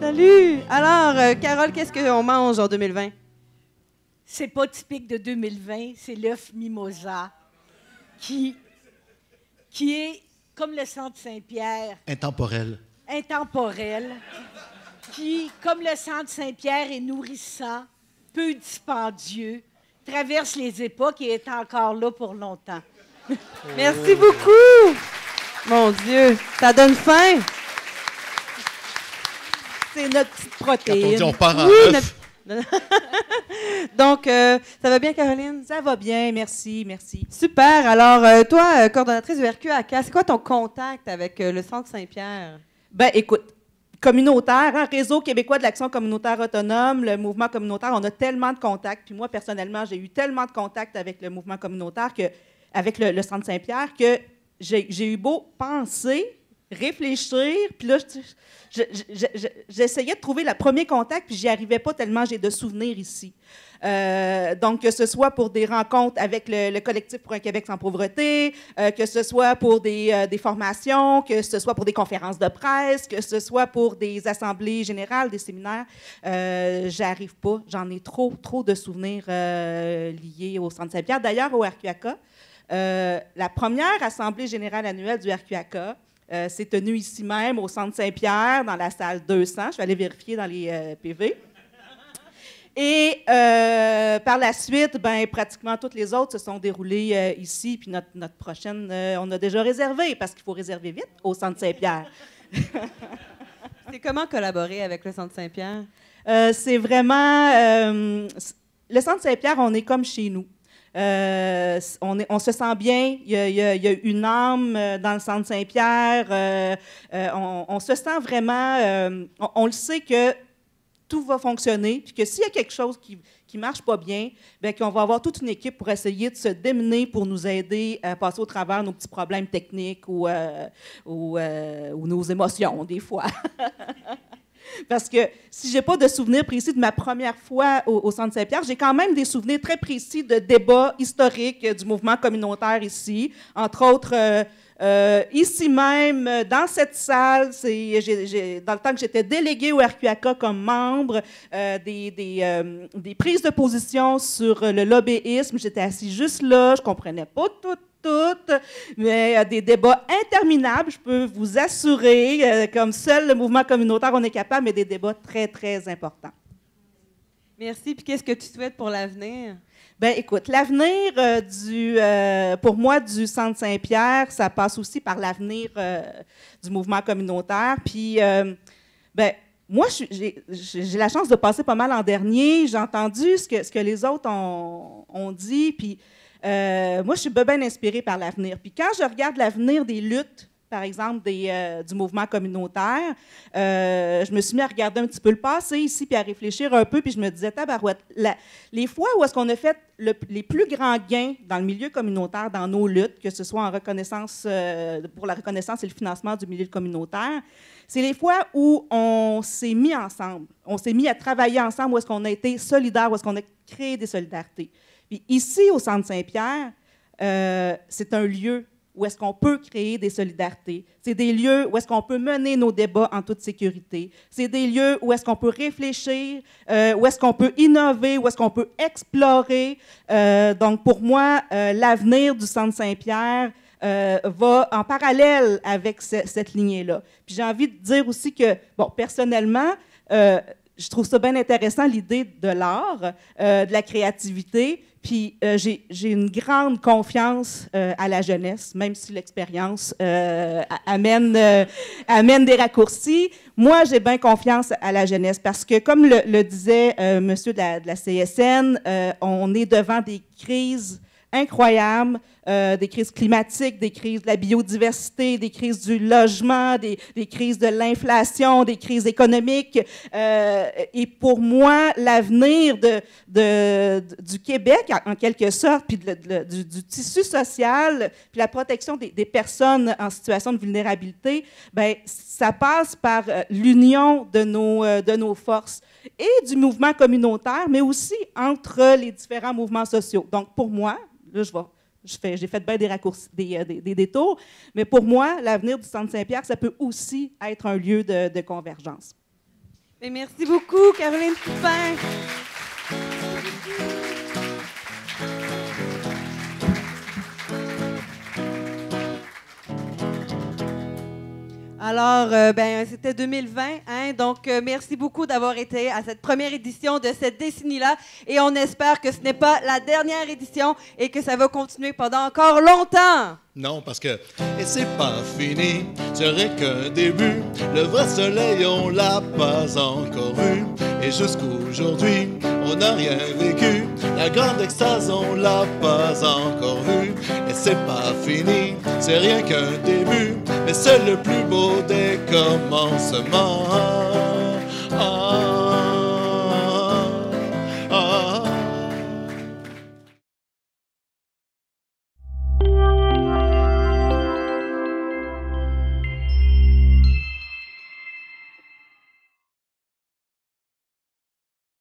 Salut! Alors, Carole, qu'est-ce qu'on mange en 2020? C'est pas typique de 2020, c'est l'œuf mimosa, qui est, comme le Centre Saint-Pierre, Intemporel. intemporel, qui, comme le Centre Saint-Pierre, est nourrissant, peu dispendieux, traverse les époques et est encore là pour longtemps. Merci beaucoup! Mon Dieu, ça donne faim! C'est notre petite Quand on protéine. dit on part en Oui, œuf, Donc, ça va bien, Caroline? Ça va bien, merci, merci. Super. Alors, toi, coordonnatrice du RQACA, c'est quoi ton contact avec le Centre Saint-Pierre? Ben, écoute, communautaire, hein, Réseau québécois de l'action communautaire autonome, le mouvement communautaire, on a tellement de contacts. Puis moi, personnellement, j'ai eu tellement de contacts avec le mouvement communautaire, avec le Centre Saint-Pierre, que j'ai eu beau penser, réfléchir, puis là, j'essayais de trouver le premier contact, puis j'y arrivais pas tellement j'ai de souvenirs ici. Donc, que ce soit pour des rencontres avec le collectif pour un Québec sans pauvreté, que ce soit pour des formations, que ce soit pour des conférences de presse, que ce soit pour des assemblées générales, des séminaires, j'arrive pas. J'en ai trop de souvenirs liés au Centre Saint-Pierre. D'ailleurs, au RQACA, la première assemblée générale annuelle du RQACA s'est tenue ici même, au Centre Saint-Pierre, dans la salle 200. Je vais aller vérifier dans les PV. Et par la suite, ben, pratiquement toutes les autres se sont déroulées ici. Puis notre prochaine, on a déjà réservé, parce qu'il faut réserver vite au Centre Saint-Pierre. C'est comment collaborer avec le Centre Saint-Pierre? C'est vraiment... le Centre Saint-Pierre, on est comme chez nous. On se sent bien, il y a une âme dans le Centre Saint-Pierre, on se sent vraiment, on le sait que tout va fonctionner, puis que s'il y a quelque chose qui ne marche pas bien, bien qu'on va avoir toute une équipe pour essayer de se démener pour nous aider à passer au travers nos petits problèmes techniques ou nos émotions, des fois. Parce que si je n'ai pas de souvenirs précis de ma première fois au Centre Saint-Pierre, j'ai quand même des souvenirs très précis de débats historiques du mouvement communautaire ici. Entre autres, ici même, dans cette salle, dans le temps que j'étais déléguée au RQACA comme membre, des prises de position sur le lobbyisme. J'étais assise juste là, je ne comprenais pas tout, mais des débats interminables, je peux vous assurer, comme seul le mouvement communautaire, on est capable, mais des débats très, très importants. Merci. Puis qu'est-ce que tu souhaites pour l'avenir? Bien, écoute, l'avenir pour moi, du Centre Saint-Pierre, ça passe aussi par l'avenir du mouvement communautaire. Puis, bien, moi, j'ai la chance de passer pas mal en dernier. J'ai entendu ce que les autres ont dit, puis moi, je suis bien inspirée par l'avenir. Puis quand je regarde l'avenir des luttes, par exemple, du mouvement communautaire, je me suis mis à regarder un petit peu le passé ici, puis à réfléchir un peu, puis je me disais, tabarouette, les fois où est-ce qu'on a fait les plus grands gains dans le milieu communautaire, dans nos luttes, que ce soit en reconnaissance, pour la reconnaissance et le financement du milieu communautaire, c'est les fois où on s'est mis ensemble, on s'est mis à travailler ensemble, où est-ce qu'on a été solidaires, où est-ce qu'on a créé des solidarités. Puis ici, au Centre Saint-Pierre, c'est un lieu où est-ce qu'on peut créer des solidarités. C'est des lieux où est-ce qu'on peut mener nos débats en toute sécurité. C'est des lieux où est-ce qu'on peut réfléchir, où est-ce qu'on peut innover, où est-ce qu'on peut explorer. Donc, pour moi, l'avenir du Centre Saint-Pierre va en parallèle avec cette lignée-là. Puis j'ai envie de dire aussi que, bon, personnellement, je trouve ça bien intéressant, l'idée de l'art, de la créativité. Puis j'ai une grande confiance à la jeunesse, même si l'expérience amène des raccourcis. Moi, j'ai bien confiance à la jeunesse parce que, comme le disait monsieur de la CSN, on est devant des crises incroyables, des crises climatiques, des crises de la biodiversité, des crises du logement, des crises de l'inflation, des crises économiques. Et pour moi, l'avenir du Québec, en quelque sorte, puis du tissu social, puis la protection des personnes en situation de vulnérabilité, bien, ça passe par l'union de nos forces et du mouvement communautaire, mais aussi entre les différents mouvements sociaux. Donc, pour moi, là, je vais J'ai fait bien des raccourcis, des détours. Mais pour moi, l'avenir du Centre Saint-Pierre, ça peut aussi être un lieu de convergence. Et merci beaucoup, Caroline Toupin. Alors, c'était 2020, hein? Donc, merci beaucoup d'avoir été à cette première édition de cette décennie-là. Et on espère que ce n'est pas la dernière édition et que ça va continuer pendant encore longtemps. Non, parce que, et c'est pas fini, serait qu'un début. Le vrai soleil, on l'a pas encore vu. Et jusqu'aujourd'hui, on n'a rien vécu. La grande extase, on l'a pas encore vue. Et c'est pas fini, c'est rien qu'un début. Mais c'est le plus beau des commencements. Ah.